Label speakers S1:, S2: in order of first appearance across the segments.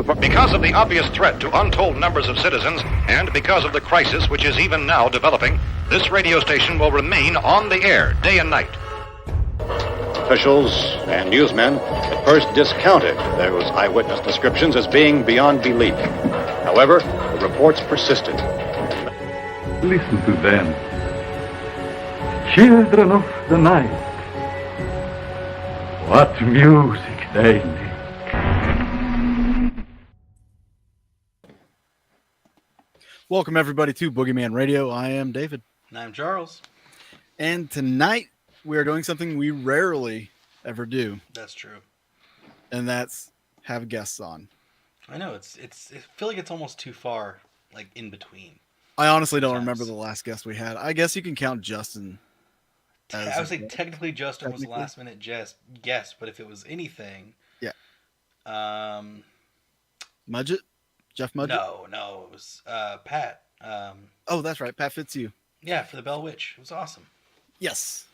S1: Because of the obvious threat to untold numbers of citizens, and because of the crisis which is even now developing, this radio station will remain on the air day and night.
S2: Officials and newsmen at first discounted those eyewitness descriptions as being beyond belief. However, the reports persisted.
S3: Listen to them. Children of the night. What music they make.
S4: Welcome, everybody, to Boogeyman Radio. I am David.
S5: And I'm Charles.
S4: And tonight, we are doing something we rarely ever do.
S5: That's true.
S4: And that's have guests on.
S5: I know, I feel like it's almost too far, like, in between.
S4: I honestly don't remember the last guest we had. I guess you can count Justin.
S5: I would say technically Justin was the last minute guest, but if it was anything...
S4: Yeah.
S5: Mudgett?
S4: Jeff Mudgett?
S5: No, it was Pat.
S4: Oh, that's right. Pat Fitzhugh.
S5: Yeah, for the Bell Witch. It was awesome.
S4: Yes.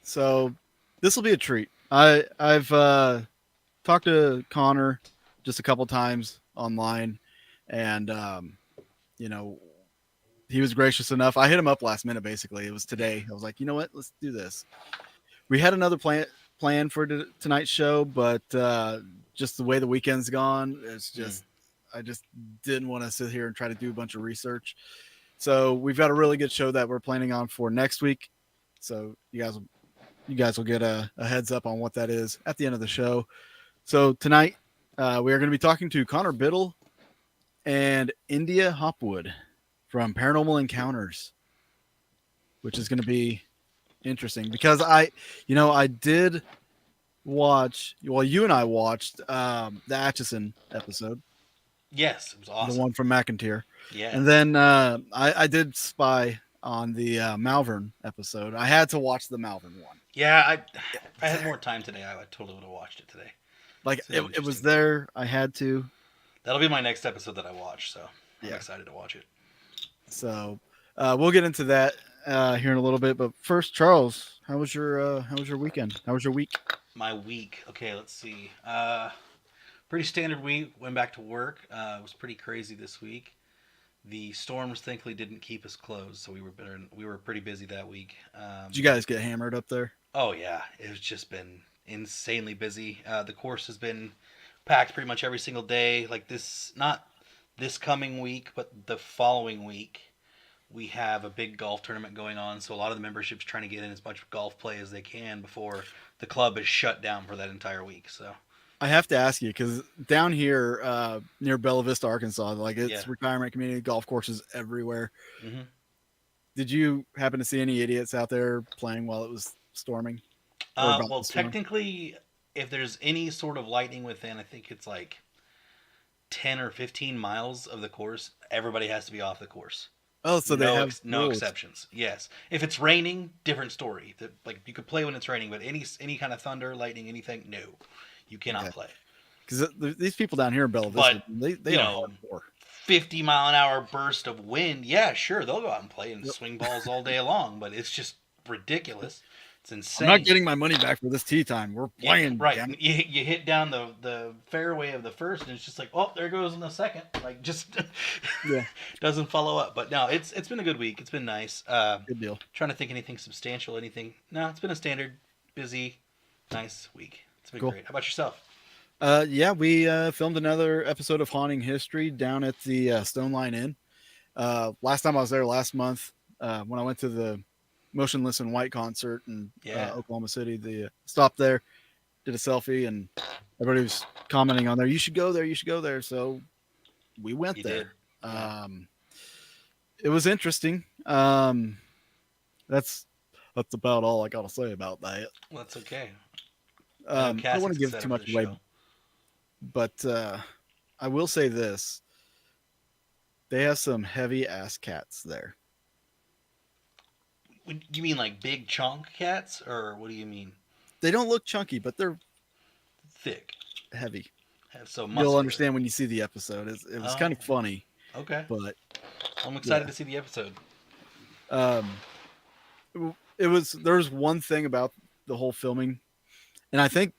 S4: So this will be a treat. I've talked to Connor just a couple times online, and he was gracious enough. I hit him up last minute. Basically, it was today. I was like, you know what? Let's do this. We had another plan for tonight's show, but just the way the weekend's gone, it's just I just didn't want to sit here and try to do a bunch of research. So we've got a really good show that we're planning on for next week. So you guys will get a heads up on what that is at the end of the show. So tonight we are going to be talking to Connor Biddle and India Hopwood from Paranormal Encounters, which is going to be interesting because I did watch. Well, you and I watched the Atchison episode.
S5: Yes, it was awesome.
S4: The one from McIntyre.
S5: Yeah.
S4: And then I did spy on the Malvern episode. I had to watch the Malvern one.
S5: Yeah, I had more time today. I totally would have watched it today.
S4: Like it was there. I had to.
S5: That'll be my next episode that I watch. So I'm excited to watch it.
S4: So we'll get into that here in a little bit. But first, Charles, how was your weekend? How was your week?
S5: My week. Okay, let's see. Pretty standard week. Went back to work. It was pretty crazy this week. The storms thankfully didn't keep us closed, so we were pretty busy that week.
S4: Did you guys get hammered up there?
S5: Oh yeah, it's just been insanely busy. The course has been packed pretty much every single day. Like not this coming week, but the following week, we have a big golf tournament going on. So a lot of the memberships trying to get in as much golf play as they can before the club is shut down for that entire week. So.
S4: I have to ask you because down here near Bella Vista, Arkansas, like it's retirement community, golf courses everywhere. Mm-hmm. Did you happen to see any idiots out there playing while it was storming?
S5: Well, technically, if there's any sort of lightning within, I think it's like 10 or 15 miles of the course, everybody has to be off the course.
S4: Oh, so they have
S5: no exceptions. Yes, if it's raining, different story. Like you could play when it's raining, but any kind of thunder, lightning, anything, no. You cannot play.
S4: Because these people down here in Bella Vista, they are hardcore.
S5: 50-mile-an-hour burst of wind, yeah, sure, they'll go out and play and swing balls all day long, but it's just ridiculous. It's insane.
S4: I'm not getting my money back for this tee time. We're playing.
S5: Right. You hit down the fairway of the first, and it's just like, oh, there goes in the second. Like, just doesn't follow up. But no, it's been a good week. It's been nice.
S4: Good deal.
S5: Trying to think anything substantial, anything. No, it's been a standard, busy, nice week. It's been great. How about yourself?
S4: We filmed another episode of Haunting History down at the Stone Line Inn. Last time I was there last month when I went to the Motionless in White concert in Oklahoma City. The stopped there, did a selfie, and everybody was commenting on there. You should go there. You should go there. So we went there. It was interesting. That's about all I got to say about that.
S5: Well, that's okay.
S4: I don't want to give too much away, but I will say this. They have some heavy ass cats there.
S5: You mean like big chunk cats, or what do you mean?
S4: They don't look chunky, but they're
S5: thick,
S4: heavy.
S5: So
S4: you'll understand when you see the episode. It was kind of funny.
S5: Okay,
S4: but
S5: I'm excited to see the episode.
S4: There's one thing about the whole filming, and I think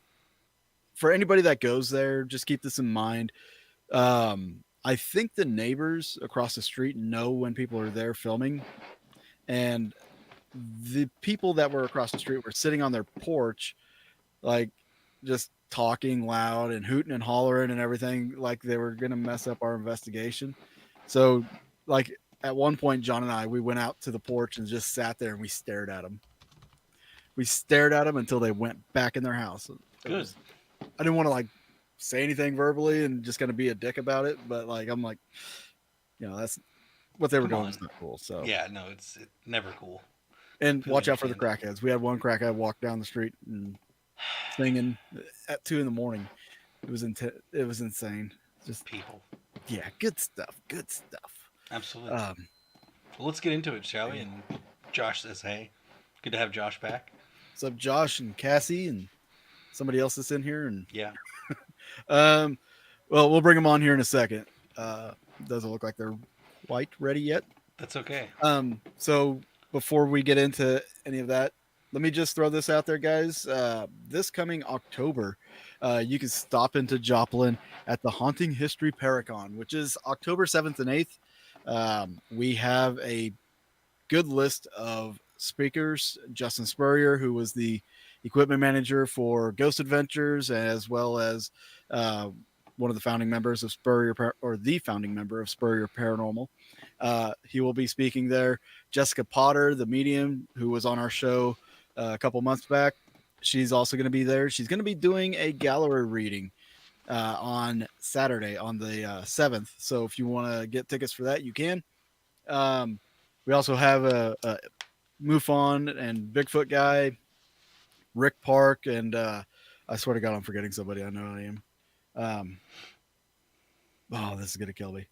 S4: for anybody that goes there, just keep this in mind. I think the neighbors across the street know when people are there filming, and the people that were across the street were sitting on their porch, like just talking loud and hooting and hollering and everything, like they were gonna mess up our investigation. So, like at one point, John and I, we went out to the porch and just sat there and we stared at them. We stared at them until they went back in their house.
S5: Good.
S4: I didn't want to like say anything verbally and just gonna be a dick about it, but like I'm like, that's what they were doing was not cool. So
S5: yeah, no, it's never cool.
S4: And watch out for the crackheads. We had one crackhead walk down the street and singing at 2 a.m. It was it was insane. Just
S5: people.
S4: Yeah, good stuff. Good stuff.
S5: Absolutely. Well, let's get into it, shall we? And Josh says, "Hey, good to have Josh back."
S4: What's up, Josh and Cassie and somebody else that's in here? And
S5: yeah.
S4: Well, we'll bring them on here in a second. Doesn't look like they're quite ready yet.
S5: That's okay.
S4: So before we get into any of that, let me just throw this out there, guys. This coming October, you can stop into Joplin at the Haunting History Paracon, which is October 7th and 8th. We have a good list of speakers. Justin Spurrier, who was the equipment manager for Ghost Adventures, as well as one of the founding members of the founding member of Spurrier Paranormal. He will be speaking there. Jessica Potter, the medium, who was on our show a couple months back, she's also going to be there. She's going to be doing a gallery reading on Saturday, on the 7th. So if you want to get tickets for that, you can. We also have a MUFON and Bigfoot guy, Rick Park, and I swear to God, I'm forgetting somebody. I know I am. Oh, this is going to kill me.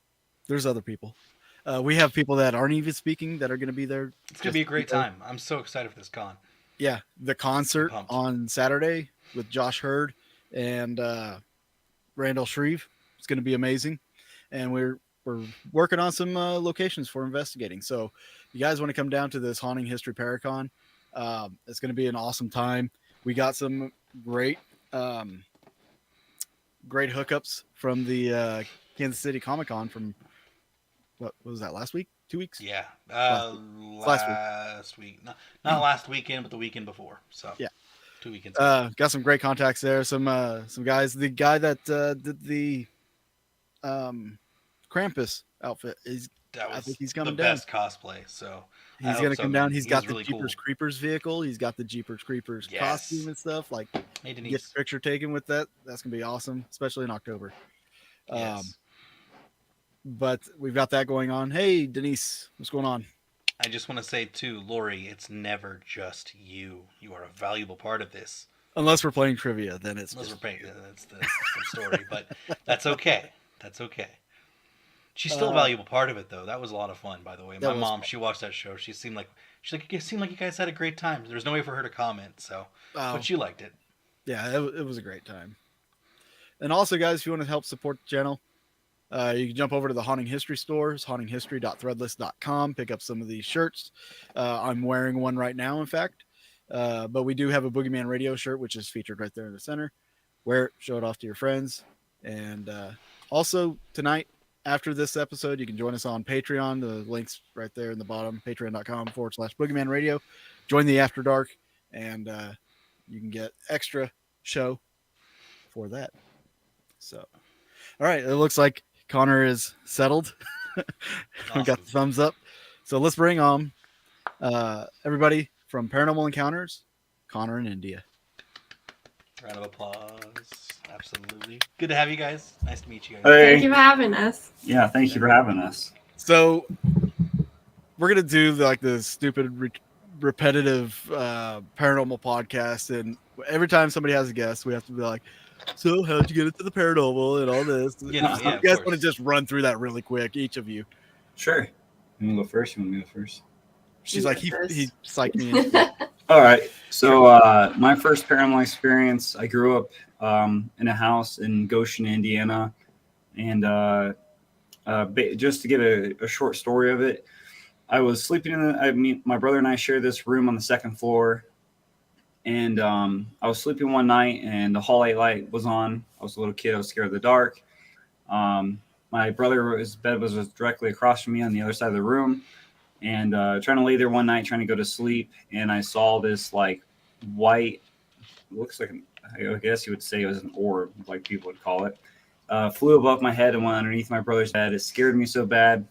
S4: There's other people. We have people that aren't even speaking that are going to be there.
S5: It's going to be a great time. I'm so excited for this con.
S4: Yeah, the concert on Saturday with Josh Hurd and Randall Shreve. It's going to be amazing. And we're working on some locations for investigating. So if you guys want to come down to this Haunting History Paracon, it's going to be an awesome time. We got some great hookups from the Kansas City Comic-Con from, what was that, last week? 2 weeks?
S5: Yeah.
S4: Last
S5: week. Not last weekend, but the weekend before. So
S4: yeah.
S5: 2 weekends.
S4: Got some great contacts there. Some guys. The guy that did the Krampus outfit, I think he's coming down.
S5: Best cosplay. So
S4: he's going to come down. He's got the
S5: really
S4: Jeepers Creepers vehicle. He's got the Jeepers Creepers costume and stuff. Like,
S5: get
S4: a picture taken with that. That's going to be awesome, especially in October.
S5: Yes.
S4: But we've got that going on. Hey, Denise, what's going on?
S5: I just want to say, too, Lori, it's never just you. You are a valuable part of this.
S4: Unless we're playing trivia, then it's
S5: Unless we're playing, that's the story. But that's okay. That's okay. She's still a valuable part of it, though. That was a lot of fun, by the way. My mom, she watched that show. She's like, it seemed like you guys had a great time. There's no way for her to comment, so, but she liked it.
S4: Yeah, it was a great time. And also, guys, if you want to help support the channel, you can jump over to the Haunting History stores, hauntinghistory.threadless.com, pick up some of these shirts. I'm wearing one right now, in fact. But we do have a Boogeyman Radio shirt, which is featured right there in the center. Wear it, show it off to your friends. And also, tonight, after this episode, you can join us on Patreon. The link's right there in the bottom, patreon.com/Boogeyman Radio. Join the After Dark, and you can get extra show for that. So, all right, it looks like Connor is settled.
S5: Awesome.
S4: We got the thumbs up. So let's bring on everybody from Paranormal Encounters, Connor and India.
S5: Round of applause. Absolutely. Good to have you guys. Nice to meet you guys.
S6: Hey. Thank you for having us.
S7: Yeah, thank you for having us.
S4: So we're going to do like the stupid repetitive paranormal podcast. And every time somebody has a guest, we have to be like, so how'd you get into the paranormal and all this? You guys want to just run through that really quick, each of you?
S7: Sure. You want to go first? You want me to go first?
S4: She's like, he psyched me in.
S7: All right. So my first paranormal experience, I grew up in a house in Goshen, Indiana. And just to give a short story of it, I was sleeping my brother and I shared this room on the second floor. And I was sleeping one night, and the hallway light was on. I was a little kid. I was scared of the dark. My brother's bed was directly across from me on the other side of the room, and trying to lay there one night, trying to go to sleep, and I saw this like white, looks like I guess you would say it was an orb, like people would call it. Flew above my head and went underneath my brother's bed. It scared me so bad.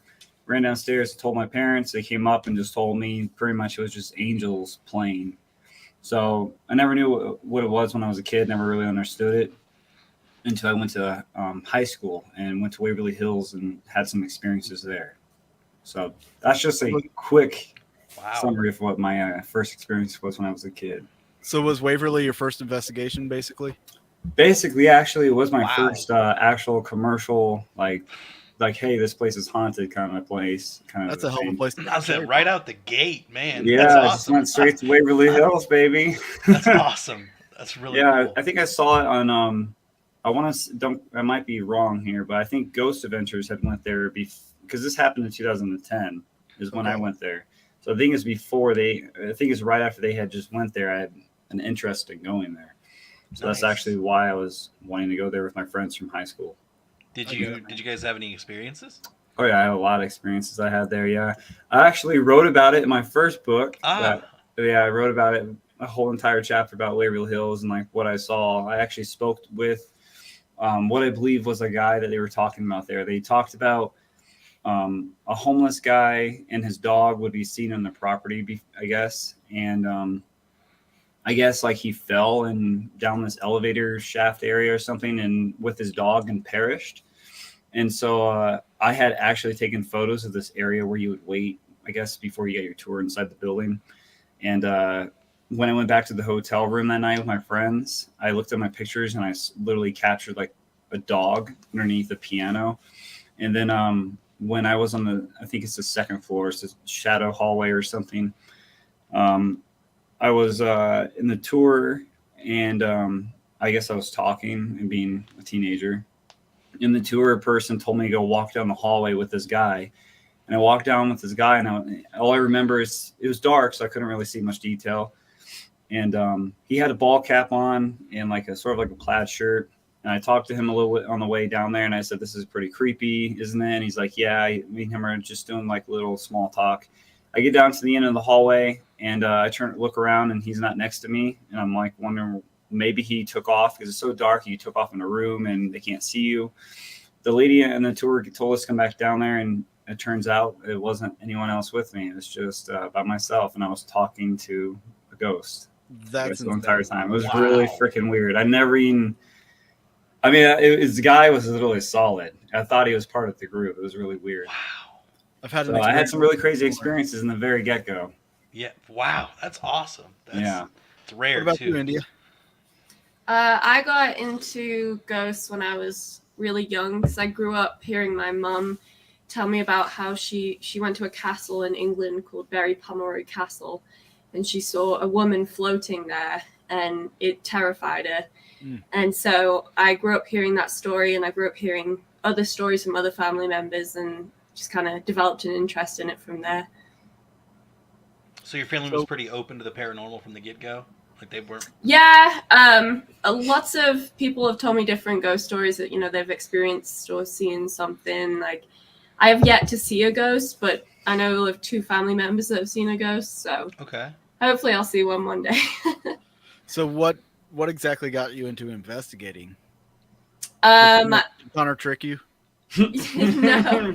S7: Ran downstairs, told my parents. They came up and just told me pretty much it was just angels playing. So I never knew what it was when I was a kid. Never really understood it until I went to high school and went to Waverly Hills and had some experiences there. So that's just a quick summary of what my first experience was when I was a kid.
S4: So was Waverly your first investigation, basically?
S7: Basically, actually, it was my first actual commercial, like, hey, this place is haunted kind of place.
S4: That's a hell of a place.
S5: That's it right out the gate, man.
S7: Yeah,
S5: that's
S7: I
S5: awesome.
S7: just went straight to Waverly Hills, baby.
S5: That's awesome. That's really cool.
S7: I think I saw it on. I might be wrong here, but I think Ghost Adventures had went there because this happened in 2010 is when I went there. So I think it's it's right after they had just went there. I had an interest in going there. So that's actually why I was wanting to go there with my friends from high school.
S5: Did you guys have any experiences?
S7: Oh yeah, I have a lot of experiences I had there. Yeah, I actually wrote about it in my first book. I wrote about it, a whole entire chapter about Waverly Hills and like what I saw. I actually spoke with what I believe was a guy that they were talking about there. They talked about a homeless guy and his dog would be seen on the property, I guess, and I guess like he fell down this elevator shaft area or something and with his dog and perished. And so I had actually taken photos of this area where you would wait, I guess, before you get your tour inside the building. And when I went back to the hotel room that night with my friends, I looked at my pictures and I literally captured like a dog underneath the piano. And then when I was on I think it's the second floor, it's a shadow hallway or something. I was in the tour and I guess I was talking and being a teenager. And the tour person told me to go walk down the hallway with this guy. And I walked down with this guy and all I remember is it was dark, so I couldn't really see much detail. And he had a ball cap on and like a sort of like a plaid shirt. And I talked to him a little bit on the way down there and I said, "This is pretty creepy, isn't it?" And he's like, "Yeah." Me and him are just doing like little small talk. I get down to the end of the hallway and I look around and he's not next to me. And I'm like wondering, maybe he took off because it's so dark. You took off in a room and they can't see you. The lady in the tour told us to come back down there. And it turns out it wasn't anyone else with me. It was just by myself. And I was talking to a ghost.
S4: That's
S7: the entire time. It was really freaking weird. The guy was literally solid. I thought he was part of the group. It was really weird.
S5: Wow.
S7: I had some really crazy experiences in the very get-go.
S5: Yeah. Wow. That's awesome. It's rare,
S4: what about
S5: too.
S4: you, India?
S6: I got into ghosts when I was really young because I grew up hearing my mum tell me about how she went to a castle in England called Berry Pomeroy Castle, and she saw a woman floating there, and it terrified her. And so I grew up hearing that story, and I grew up hearing other stories from other family members, and just kind of developed an interest in it from there.
S5: So your family was pretty open to the paranormal from the get-go? Like they weren't?
S6: Yeah. Lots of people have told me different ghost stories that, they've experienced or seen something. Like, I have yet to see a ghost, but I know of 2 family members that have seen a ghost. So hopefully I'll see one day.
S4: So what exactly got you into investigating?
S6: Did
S4: Connor trick you?
S6: No.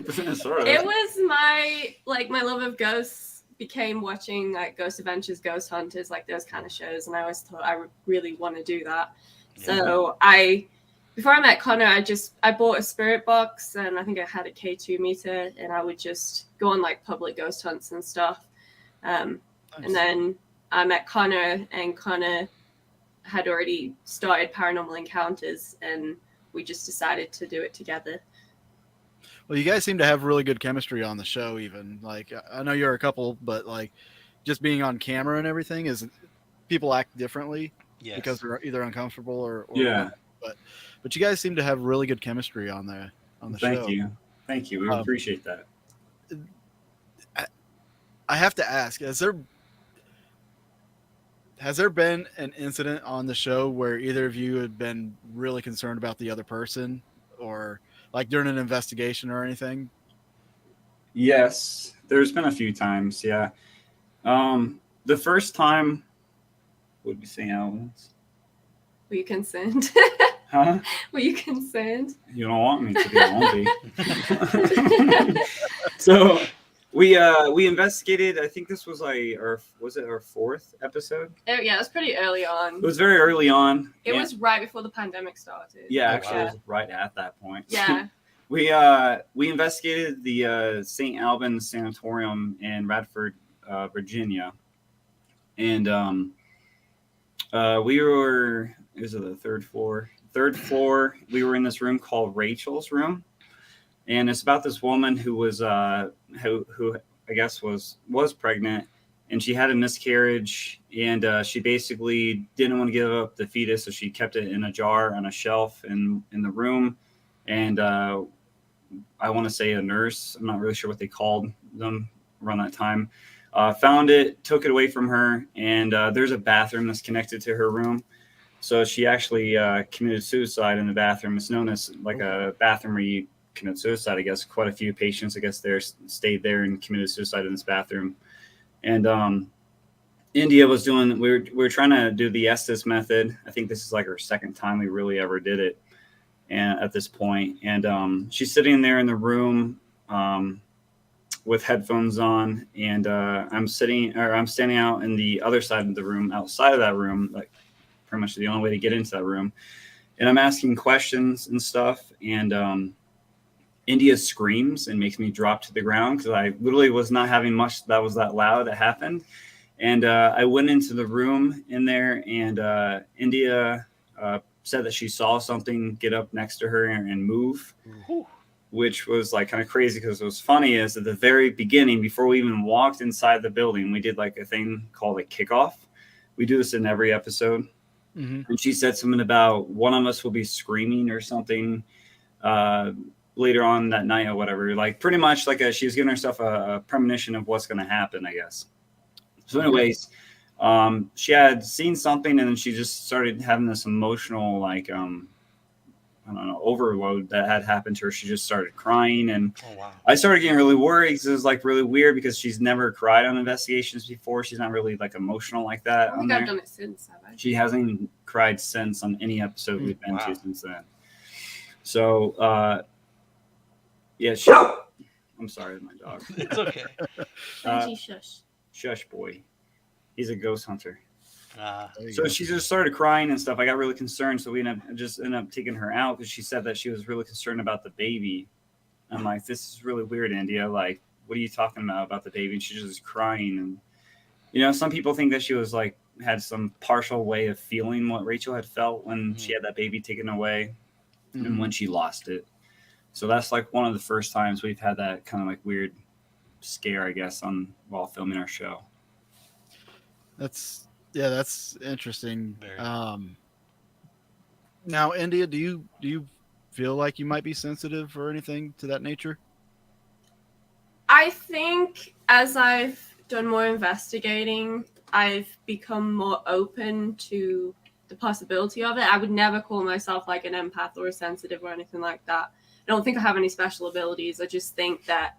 S6: It was my love of ghosts became watching like Ghost Adventures, Ghost Hunters, like those kind of shows, and I always thought I would really want to do that. Yeah. So before I met Connor, I bought a spirit box, and I think I had a K2 meter, and I would just go on like public ghost hunts and stuff. Nice. And then I met Connor, and Connor had already started Paranormal Encounters, and we just decided to do it together.
S4: Well, you guys seem to have really good chemistry on the show, even. Like, I know you're a couple, but like just being on camera and everything is people act differently because they're either uncomfortable or
S7: yeah.
S4: But you guys seem to have really good chemistry on the show.
S7: Thank you. We appreciate that.
S4: I have to ask, has there been an incident on the show where either of you had been really concerned about the other person, or like during an investigation or anything?
S7: Yes, there's been a few times. Yeah. The first time, what did we say, Albans?
S6: Were you concerned?
S7: Huh?
S6: Were you concerned?
S7: You don't want me to be, I won't be. So we investigated. I think this was our fourth episode?
S6: Oh, yeah, it was pretty early on.
S7: It was very early on.
S6: It was right before the pandemic started.
S7: Yeah, actually, it was right at that point.
S6: Yeah.
S7: We investigated the St. Albans Sanatorium in Radford, Virginia, and we were. Is it the third floor? Third floor. We were in this room called Rachel's room, and it's about this woman who was who I guess was pregnant, and she had a miscarriage, and she basically didn't want to give up the fetus, so she kept it in a jar on a shelf in the room, and I want to say a nurse, I'm not really sure what they called them around that time, found it, took it away from her, and there's a bathroom that's connected to her room. So she actually committed suicide in the bathroom. It's known as like a bathroom where you commit suicide, I guess. Quite a few patients, I guess, there stayed there and committed suicide in this bathroom. And India was doing, we were trying to do the Estes method. I think this is like our second time we really ever did it. And at this point, and she's sitting there in the room with headphones on, and I'm standing out in the other side of the room, outside of that room, like pretty much the only way to get into that room. And I'm asking questions and stuff, and India screams and makes me drop to the ground because I literally was not having much that was that loud that happened. And I went into the room in there, and India said that she saw something get up next to her and move, which was like kind of crazy because what was funny is at the very beginning, before we even walked inside the building, we did like a thing called a kickoff. We do this in every episode. Mm-hmm. And she said something about one of us will be screaming or something later on that night or whatever. Like pretty much like she was giving herself a premonition of what's going to happen, I guess. So anyways, she had seen something, and then she just started having this emotional, like, I don't know, overload that had happened to her. She just started crying, and I started getting really worried because it was like really weird because she's never cried on investigations before. She's not really like emotional like that.
S6: I think I've done it since, have I?
S7: She hasn't even cried since on any episode we've been to since then. So, yeah, I'm sorry, my dog.
S5: It's okay.
S6: Shush.
S7: Shush boy. He's a ghost hunter. So she just started crying and stuff. I got really concerned. So we ended up taking her out because she said that she was really concerned about the baby. I'm like, this is really weird, India. Like, what are you talking about the baby? And she's just crying. And, you know, some people think that she was like, had some partial way of feeling what Rachel had felt when she had that baby taken away and when she lost it. So that's like one of the first times we've had that kind of like weird scare, I guess, while filming our show.
S4: That's interesting. Now, India, do you feel like you might be sensitive or anything to that nature?
S6: I think as I've done more investigating, I've become more open to the possibility of it. I would never call myself like an empath or a sensitive or anything like that. I don't think I have any special abilities. I just think that,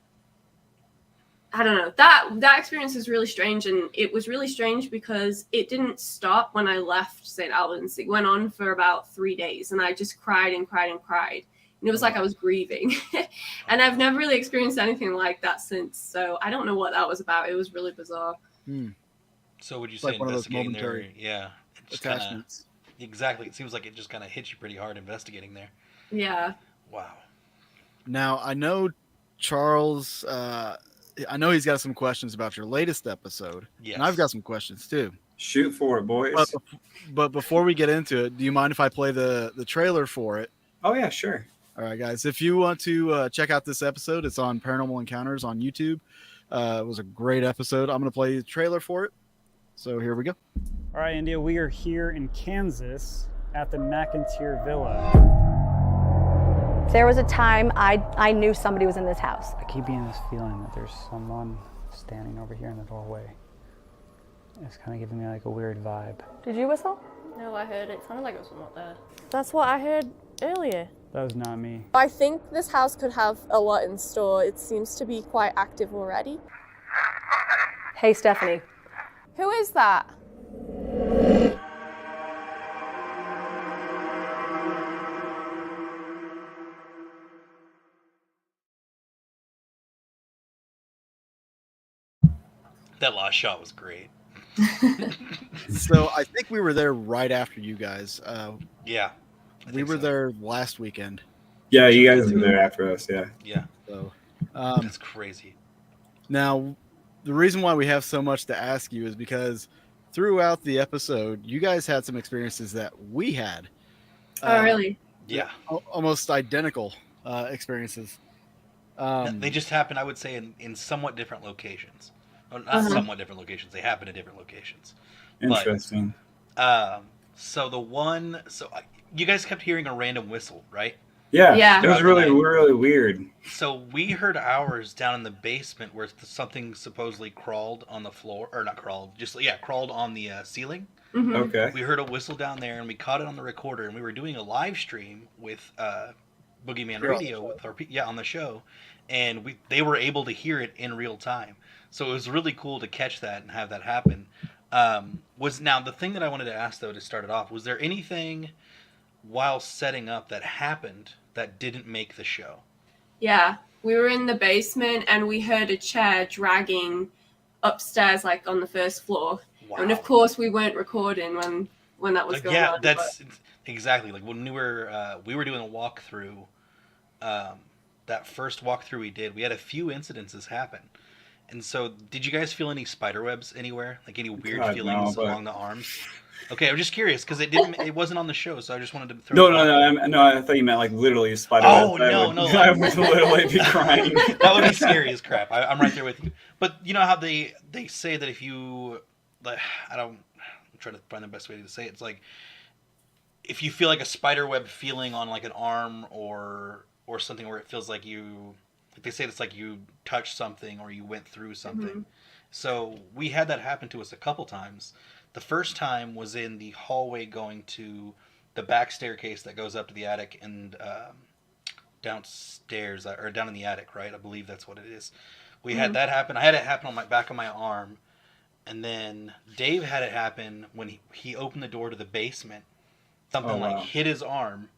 S6: I don't know, that experience is really strange. And it was really strange because it didn't stop when I left St. Albans. It went on for about 3 days, and I just cried and cried and cried. And it was like I was grieving. And I've never really experienced anything like that since. So I don't know what that was about. It was really bizarre.
S5: So would you say
S4: like one of those
S5: investigating
S4: momentary
S5: attachments? Exactly. It seems like it just kind of hit you pretty hard investigating there.
S6: Yeah.
S5: Wow.
S4: Now, I know Charles, I know he's got some questions about your latest episode. Yes. And I've got some questions too.
S7: Shoot for it, boys.
S4: But before we get into it, do you mind if I play the trailer for it?
S7: Oh, yeah, sure.
S4: All right, guys. If you want to check out this episode, it's on Paranormal Encounters on YouTube. It was a great episode. I'm going to play the trailer for it. So here we go.
S8: All right, India, we are here in Kansas at the McIntyre Villa.
S9: There was a time I knew somebody was in this house.
S8: I keep getting this feeling that there's someone standing over here in the doorway. It's kind of giving me like a weird vibe.
S9: Did you whistle?
S10: No, I heard it. Sounded like it was not there.
S11: That's what I heard earlier.
S8: That was not me.
S11: I think this house could have a lot in store. It seems to be quite active already.
S9: Hey, Stephanie.
S11: Who is that?
S5: That last shot was great.
S4: So I think we were there right after you guys.
S5: Yeah.
S4: We were there last weekend.
S7: Yeah, you guys were there after us, yeah.
S5: Yeah.
S4: So
S5: that's crazy.
S4: Now, the reason why we have so much to ask you is because throughout the episode, you guys had some experiences that we had.
S6: Oh, really?
S5: Yeah.
S4: Almost identical experiences.
S5: They just happened, I would say, in somewhat different locations. Well, not somewhat different locations. They happen in different locations.
S7: Interesting.
S5: But, you guys kept hearing a random whistle, right?
S7: Yeah. It was really weird.
S5: So we heard ours down in the basement where something supposedly crawled on the floor, or not crawled, crawled on the ceiling.
S6: Mm-hmm.
S7: Okay.
S5: We heard a whistle down there, and we caught it on the recorder, and we were doing a live stream with Boogeyman Radio with on the show, and they were able to hear it in real time. So it was really cool to catch that and have that happen. Now the thing that I wanted to ask though to start it off, was there anything while setting up that happened that didn't make the show?
S6: Yeah, we were in the basement and we heard a chair dragging upstairs, like on the first floor. Wow. And of course we weren't recording when that was going on.
S5: Yeah, that's exactly like when we were doing a walkthrough. That first walkthrough we did, we had a few incidences happen. And so, did you guys feel any spider webs anywhere? Like any weird feelings along the arms? Okay, I'm just curious because it wasn't on the show, so I just wanted to throw.
S7: No. I thought you meant like literally a spider.
S5: Oh
S7: web.
S5: no!
S7: I would literally be crying.
S5: That would be scary as crap. I'm right there with you. But you know how they say that if you, I'm trying to find the best way to say it. It's like if you feel like a spider web feeling on like an arm or something where it feels like you. They say it's like you touched something or you went through something. Mm-hmm. So we had that happen to us a couple times. The first time was in the hallway going to the back staircase that goes up to the attic and downstairs, or down in the attic, right? I believe that's what it is. We had that happen. I had it happen on my back of my arm. And then Dave had it happen when he opened the door to the basement. Something hit his arm.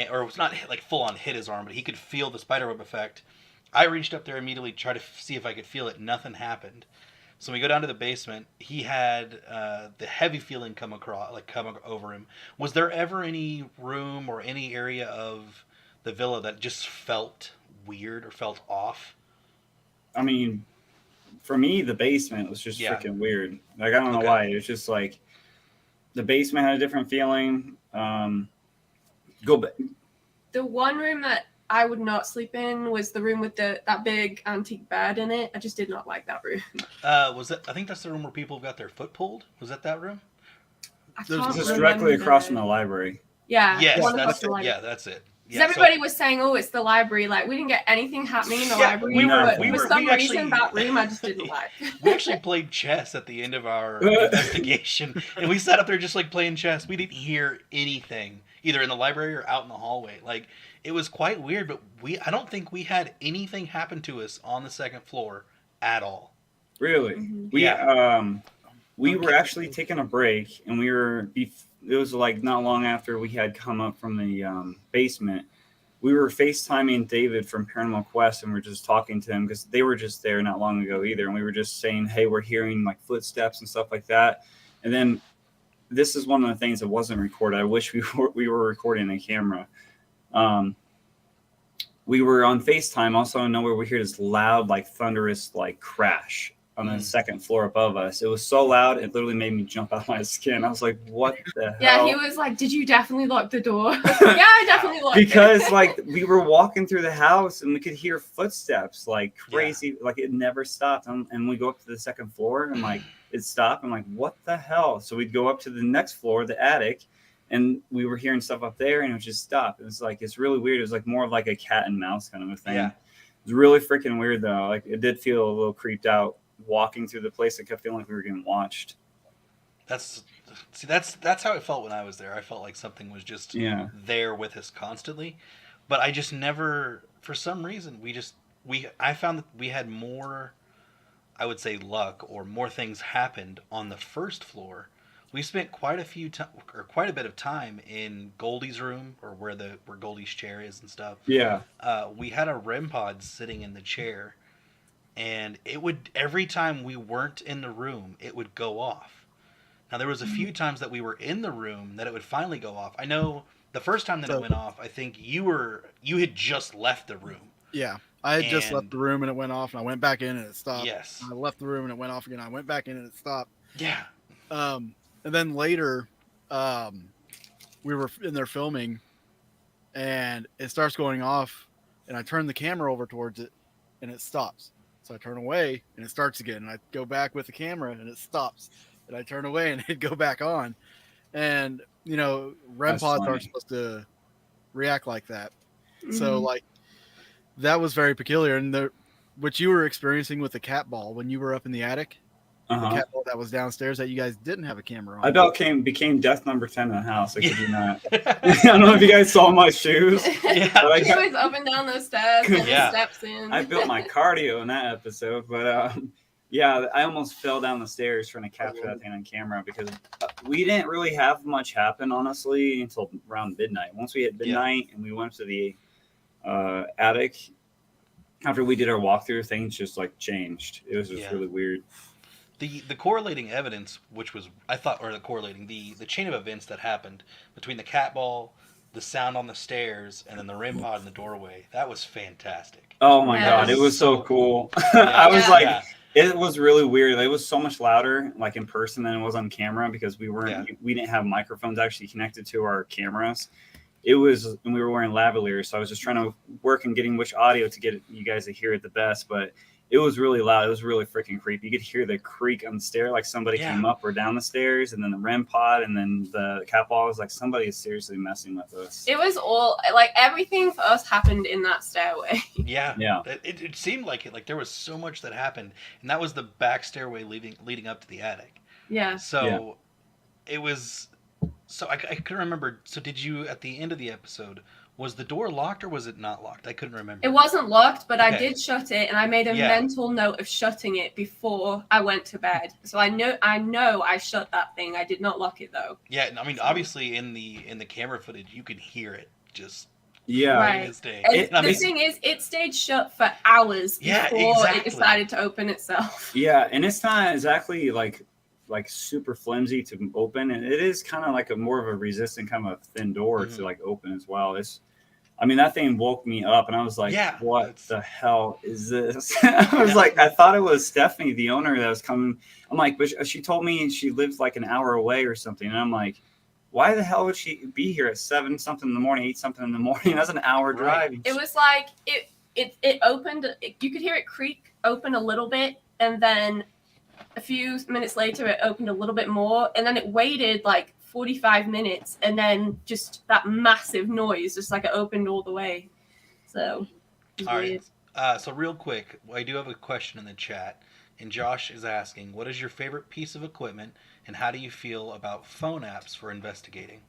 S5: Or it was not like full on hit his arm, but he could feel the spiderweb effect. I reached up there immediately to try to see if I could feel it. Nothing happened. So we go down to the basement. He had the heavy feeling come over him. Was there ever any room or any area of the villa that just felt weird or felt off?
S7: I mean, for me, the basement was just freaking weird. Like, I don't know why. It was just like the basement had a different feeling. Go back.
S6: The one room that I would not sleep in was the room with that big antique bed in it. I just did not like that room.
S5: Was that? I think that's the room where people got their foot pulled. Was that room?
S7: It's directly across from the library.
S6: Yeah.
S5: Yes, that's it. Yeah, that's it.
S6: Yeah, everybody was saying, "Oh, it's the library." Like we didn't get anything happening in the library. For some reason, that room I just didn't like.
S5: We actually played chess at the end of our investigation, and we sat up there just like playing chess. We didn't hear anything either in the library or out in the hallway. Like it was quite weird, but I don't think we had anything happen to us on the second floor at all.
S7: Really? Mm-hmm. We were actually taking a break, and it was like not long after we had come up from the basement. We were FaceTiming David from Paranormal Quest, and we were just talking to him because they were just there not long ago either. And we were just saying, hey, we're hearing like footsteps and stuff like that. And then this is one of the things that wasn't recorded. I wish we were recording a camera. We were on FaceTime. Also, out of nowhere, we hear this loud, like thunderous, like crash on the second floor above us. It was so loud, it literally made me jump out of my skin. I was like, what the hell?
S6: Yeah, he was like, did you definitely lock the door? Yeah, I definitely locked it.
S7: Because like we were walking through the house and we could hear footsteps like crazy, like it never stopped. And we go up to the second floor and like it stopped. I'm like, what the hell? So we'd go up to the next floor, the attic, and we were hearing stuff up there and it would just stop. It was like, it's really weird. It was like more of like a cat and mouse kind of a thing. Yeah. It was really freaking weird though. Like it did feel a little creeped out walking through the place. I kept feeling like we were getting watched.
S5: That's how it felt when I was there. I felt like something was just there with us constantly, but I just never, for some reason, I found that we had more, I would say, luck, or more things happened on the first floor. We spent quite a bit of time in Goldie's room, or where Goldie's chair is and stuff.
S7: Yeah.
S5: We had a REM pod sitting in the chair, and it would, every time we weren't in the room, it would go off. Now, there was a few times that we were in the room that it would finally go off. I know the first time that it went off, I think you had just left the room.
S4: Yeah. I had just left the room and it went off, and I went back in and it stopped.
S5: Yes.
S4: I left the room and it went off again. I went back in and it stopped.
S5: Yeah.
S4: And then later, we were in there filming, and it starts going off, and I turn the camera over towards it, and it stops. So I turn away, and it starts again. And I go back with the camera, and it stops. And I turn away, and it'd go back on. And, you know, REM pods aren't supposed to react like that. Mm-hmm. So, like, that was very peculiar. And what you were experiencing with the cat ball when you were up in the attic, the cat ball that was downstairs that you guys didn't have a camera on.
S7: I about became death number 10 in the house. I kid you not. I don't know if you guys saw my shoes.
S6: Yeah. But he was up and down those stairs, and steps in.
S7: I built my cardio in that episode, but yeah, I almost fell down the stairs trying to capture that thing on camera, because we didn't really have much happen, honestly, until around midnight. Once we hit midnight and we went to the attic, after we did our walkthrough, things just like changed. It was just really weird.
S5: The correlating evidence, which was, I thought, or the chain of events that happened between the cat ball, the sound on the stairs, and then the REM pod in the doorway, that was fantastic.
S7: Oh my God, it was so cool. I was like, it was really weird. It was so much louder, like in person, than it was on camera, because we didn't have microphones actually connected to our cameras. It was, and we were wearing lavaliers, so I was just trying to work on getting which audio to get you guys to hear it the best, but it was really loud. It was really freaking creepy. You could hear the creak on the stair, like somebody came up or down the stairs, and then the REM pod, and then the cat ball. Was like, somebody is seriously messing with us.
S6: It was all, like, everything for us happened in that stairway.
S5: Yeah. It seemed like it. Like, there was so much that happened, and that was the back stairway leading up to the attic.
S6: Yeah.
S5: So it was. So I couldn't remember. So did you, at the end of the episode, was the door locked or was it not locked? I couldn't remember.
S6: It wasn't locked, but I did shut it, and I made a mental note of shutting it before I went to bed. So I know I shut that thing. I did not lock it though.
S5: Yeah, I mean, obviously in the camera footage, you could hear it just.
S7: Yeah.
S6: Right. The thing is, it stayed shut for hours before it decided to open itself.
S7: Yeah, and it's not exactly like super flimsy to open, and it is kind of like a more of a resistant kind of a thin door to like open as well. I mean, that thing woke me up, and I was like, what the hell is this? I was like, I thought it was Stephanie, the owner, that was coming. I'm like, but she told me she lives like an hour away or something. And I'm like, why the hell would she be here at 7-something in the morning, 8-something in the morning? That's an hour drive.
S6: It was like, it opened, you could hear it creak open a little bit, and then a few minutes later, it opened a little bit more, and then it waited like 45 minutes, and then just that massive noise, just like it opened all the way. So,
S5: all right. So real quick, I do have a question in the chat, and Josh is asking, what is your favorite piece of equipment, and how do you feel about phone apps for investigating?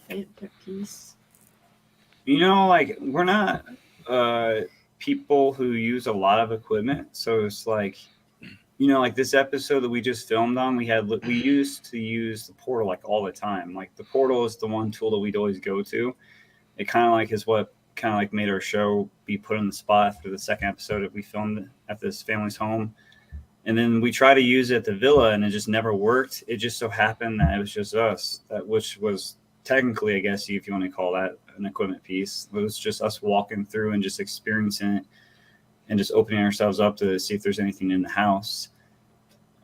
S6: Favorite piece?
S7: You know, like, we're not people who use a lot of equipment, so it's like, you know, like this episode that we just filmed on, we used to use the portal like all the time. Like, the portal is the one tool that we'd always go to. It kind of like is what kind of like made our show be put on the spot after the second episode that we filmed at this family's home. And then we tried to use it at the villa, and it just never worked. It just so happened that it was just us, which was technically, I guess, if you want to call that an equipment piece. It was just us walking through and just experiencing it and just opening ourselves up to see if there's anything in the house.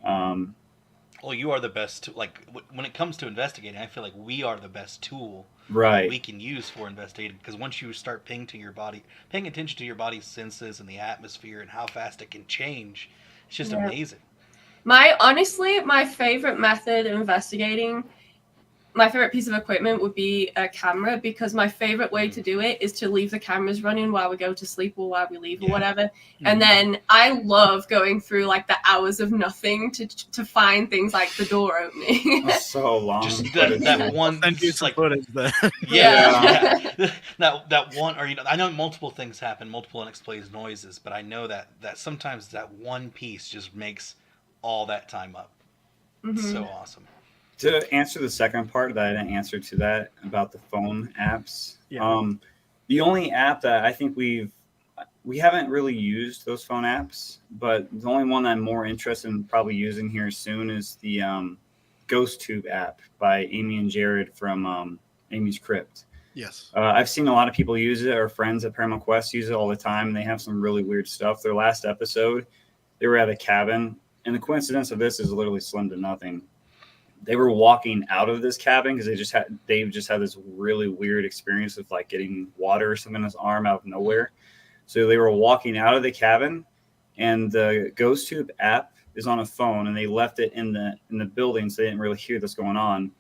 S5: Well, you are the best. Like, when it comes to investigating, I feel like we are the best tool
S7: that
S5: we can use for investigating. Because once you start paying attention to your body's senses and the atmosphere and how fast it can change, it's just amazing.
S6: My favorite method of investigating, my favorite piece of equipment would be a camera, because my favorite way to do it is to leave the cameras running while we go to sleep or while we leave or whatever. And then I love going through like the hours of nothing to find things like the door opening.
S7: So long.
S5: Just that one.
S4: Just like
S5: footage
S4: that.
S5: that one, or I know multiple things happen, multiple unexplained noises, but I know that sometimes that one piece just makes all that time up. It's so awesome.
S7: To answer the second part that I didn't answer to that about the phone apps, the only app that I think we haven't really used those phone apps, but the only one I'm more interested in probably using here soon is the Ghost Tube app by Amy and Jared from Amy's Crypt.
S4: Yes.
S7: I've seen a lot of people use it. Our friends at Paranormal Quest use it all the time. And they have some really weird stuff. Their last episode, they were at a cabin, and the coincidence of this is literally slim to nothing. They were walking out of this cabin because Dave just had this really weird experience of like getting water or something in his arm out of nowhere. So they were walking out of the cabin, and the Ghost Tube app is on a phone, and they left it in the building, so they didn't really hear this going on.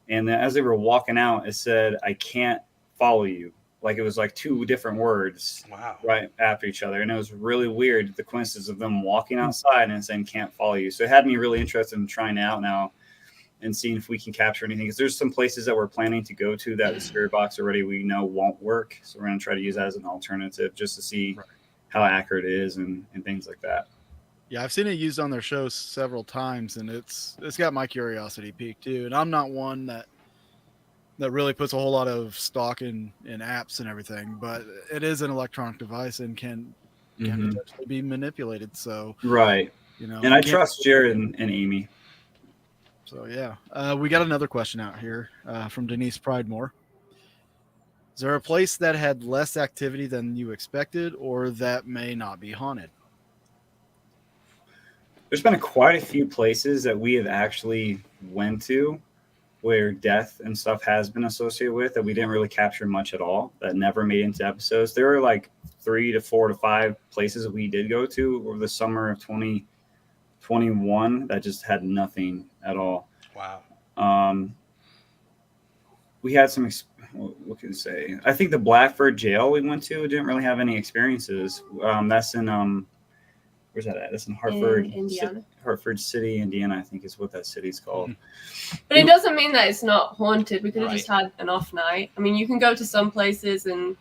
S7: And as they were walking out, it said, "I can't follow you." Like it was like two different words right after each other. And it was really weird, the coincidence of them walking outside and saying, "Can't follow you." So it had me really interested in trying it out now and seeing if we can capture anything. Because there's some places that we're planning to go to that the spirit box already we know won't work. So we're going to try to use that as an alternative just to see how accurate it is and things like that.
S4: Yeah, I've seen it used on their shows several times, and it's got my curiosity piqued too. And I'm not one that really puts a whole lot of stock in apps and everything, but it is an electronic device and can potentially be manipulated. So
S7: and I trust Jared and Amy.
S4: So yeah, we got another question out here from Denise Pridemore. Is there a place that had less activity than you expected, or that may not be haunted?
S7: There's been quite a few places that we have actually went to where death and stuff has been associated with that we didn't really capture much at all, that never made into episodes. There were like 3 to 4 to 5 places that we did go to over the summer of 2021 that just had nothing at all.
S5: Wow.
S7: We had some, what can I say? I think the Blackford jail we went to didn't really have any experiences. That's in, where's that at? That's in Hartford,
S6: Indiana.
S7: Hartford City, Indiana, I think is what that city's called.
S6: But it doesn't mean that it's not haunted. We could have just had an off night. I mean, you can go to some places and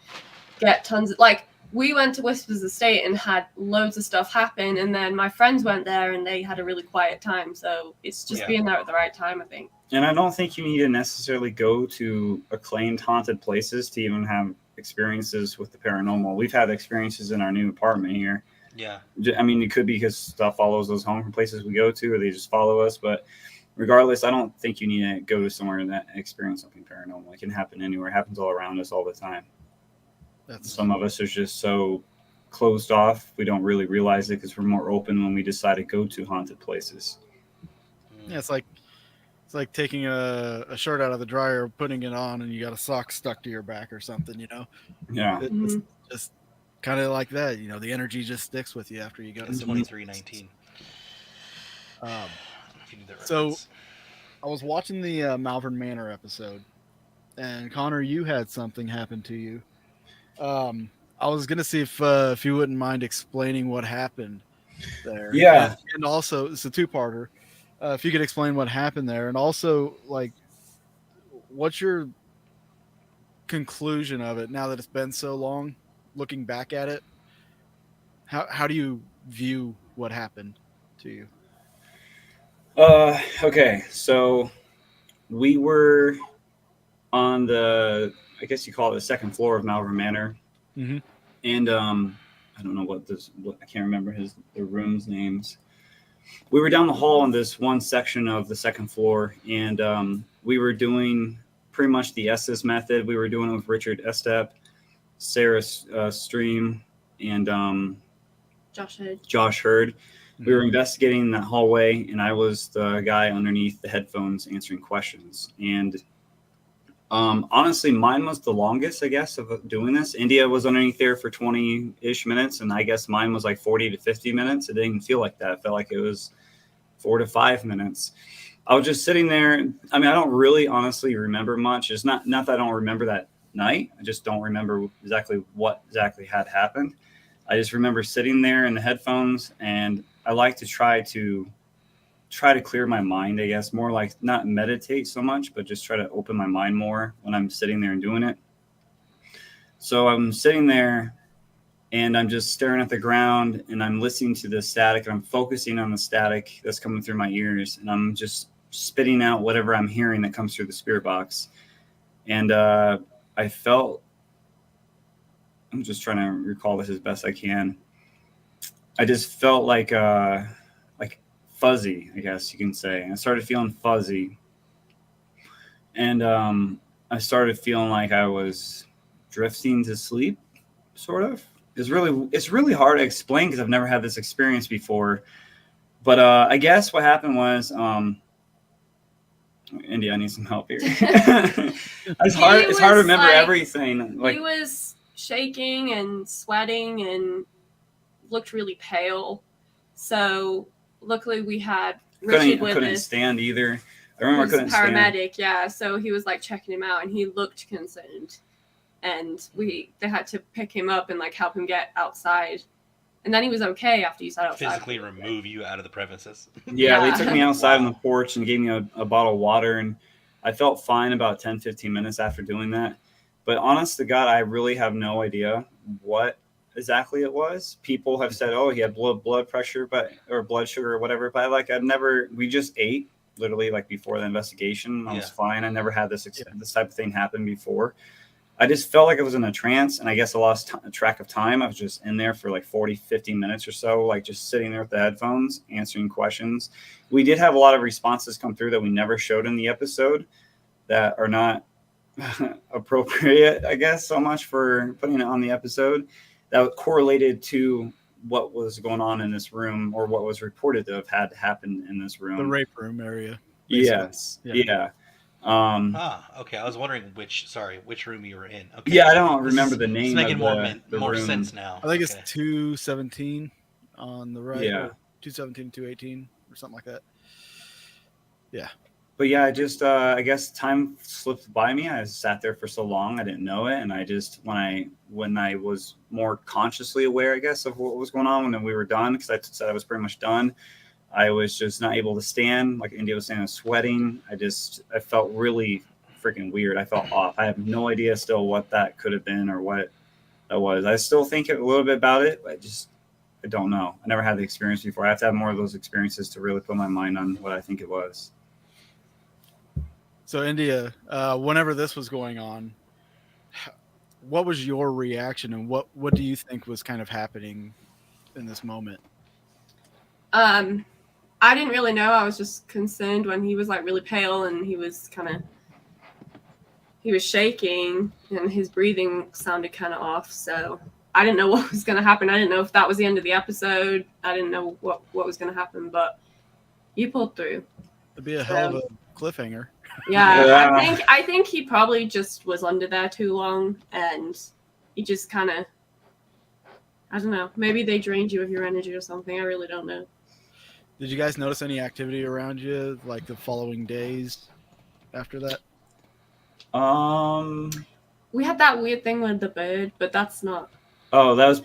S6: get tons of, like, we went to Whispers Estate and had loads of stuff happen, and then my friends went there and they had a really quiet time. So it's just being there at the right time, I think.
S7: And I don't think you need to necessarily go to acclaimed haunted places to even have experiences with the paranormal. We've had experiences in our new apartment here.
S5: Yeah.
S7: I mean, it could be because stuff follows us home from places we go to, or they just follow us. But regardless, I don't think you need to go to somewhere and experience something paranormal. It can happen anywhere. It happens all around us all the time. Some of us are just so closed off, we don't really realize it because we're more open when we decide to go to haunted places.
S4: Yeah, it's like taking a shirt out of the dryer, putting it on, and you got a sock stuck to your back or something, you know?
S7: Yeah.
S4: It's just kind of like that, you know, the energy just sticks with you after you go to
S5: 2319.
S4: So I was watching the Malvern Manor episode, and Connor, you had something happen to you. I was gonna see if you wouldn't mind explaining what happened there.
S7: Yeah.
S4: And also, it's a two-parter. If you could explain what happened there, and also, like, what's your conclusion of it now that it's been so long? Looking back at it, how do you view what happened to you?
S7: Okay, so we were on the, I guess you call it the second floor of Malvern Manor.
S4: Mm-hmm.
S7: And I don't know I can't remember the rooms names. We were down the hall in this one section of the second floor, and we were doing pretty much the Estes method. We were doing it with Richard Estep, Sarah Stream, and Josh Hurd. We were investigating in that hallway, and I was the guy underneath the headphones answering questions. And honestly, mine was the longest, I guess, of doing this. India was underneath there for 20-ish minutes, and I guess mine was like 40 to 50 minutes. It didn't feel like that. It felt like it was 4 to 5 minutes. I was just sitting there. I mean, I don't really honestly remember much. It's not that I don't remember that night. I just don't remember exactly what exactly had happened. I just remember sitting there in the headphones, and I like to try to clear my mind, I guess, more like not meditate so much, but just try to open my mind more when I'm sitting there and doing it. So I'm sitting there and I'm just staring at the ground, and I'm listening to the static, and I'm focusing on the static that's coming through my ears, and I'm just spitting out whatever I'm hearing that comes through the spirit box. And I felt, I'm just trying to recall this as best I can. I just felt like fuzzy, I guess you can say. I started feeling fuzzy. And I started feeling like I was drifting to sleep, sort of. It's really hard to explain because I've never had this experience before. But I guess what happened was, India, I need some help here. It's hard to remember everything.
S6: He was shaking and sweating and looked really pale. So luckily we had Richard with us.
S7: Couldn't stand either. I remember I couldn't stand.
S6: Paramedic, yeah. So he was like checking him out, and he looked concerned. And they had to pick him up and like help him get outside. And then he was okay after you sat outside.
S5: Physically remove you out of the premises.
S7: Yeah, they took me outside on the porch and gave me a bottle of water, and I felt fine about 10-15 minutes after doing that. But honest to God, I really have no idea what exactly it was. People have said, oh, he had blood pressure, or blood sugar or whatever. But we just ate literally like before the investigation. I was fine. I never had this type of thing happen before. I just felt like I was in a trance, and I guess I lost track of time. I was just in there for like 40-50 minutes or so, like just sitting there with the headphones, answering questions. We did have a lot of responses come through that we never showed in the episode that are not appropriate, I guess, so much for putting it on the episode, that correlated to what was going on in this room, or what was reported to have had happened in this room.
S4: The rape room area.
S7: Basically. Yes. Yeah.
S5: Okay. I was wondering which room you were in. Okay.
S7: Yeah, I don't remember the name.
S5: It's making
S7: the
S5: more
S7: room.
S5: sense now.
S4: I think it's 217 on the right.
S7: Yeah.
S4: 217, 218 or something like that. Yeah.
S7: But yeah, I just I guess time slipped by me. I sat there for so long, I didn't know it, and I just when I was more consciously aware, I guess, of what was going on when we were done, because I said I was pretty much done. I was just not able to stand. Like India was saying, I was sweating. I felt really freaking weird. I felt off. I have no idea still what that could have been or what that was. I still think a little bit about it, but I don't know. I never had the experience before. I have to have more of those experiences to really put my mind on what I think it was.
S4: So India, whenever this was going on, what was your reaction, and what do you think was kind of happening in this moment?
S6: I didn't really know. I was just concerned when he was like really pale, and he was shaking, and his breathing sounded kind of off. So I didn't know what was going to happen. I didn't know if that was the end of the episode. I didn't know what was going to happen, but you pulled through.
S4: It'd be a hell of a cliffhanger.
S6: Yeah, I think he probably just was under there too long, and he just kind of, I don't know, maybe they drained you of your energy or something. I really don't know.
S4: Did you guys notice any activity around you, like the following days after that?
S6: We had that weird thing with the bird, but that's not.
S7: Oh, that was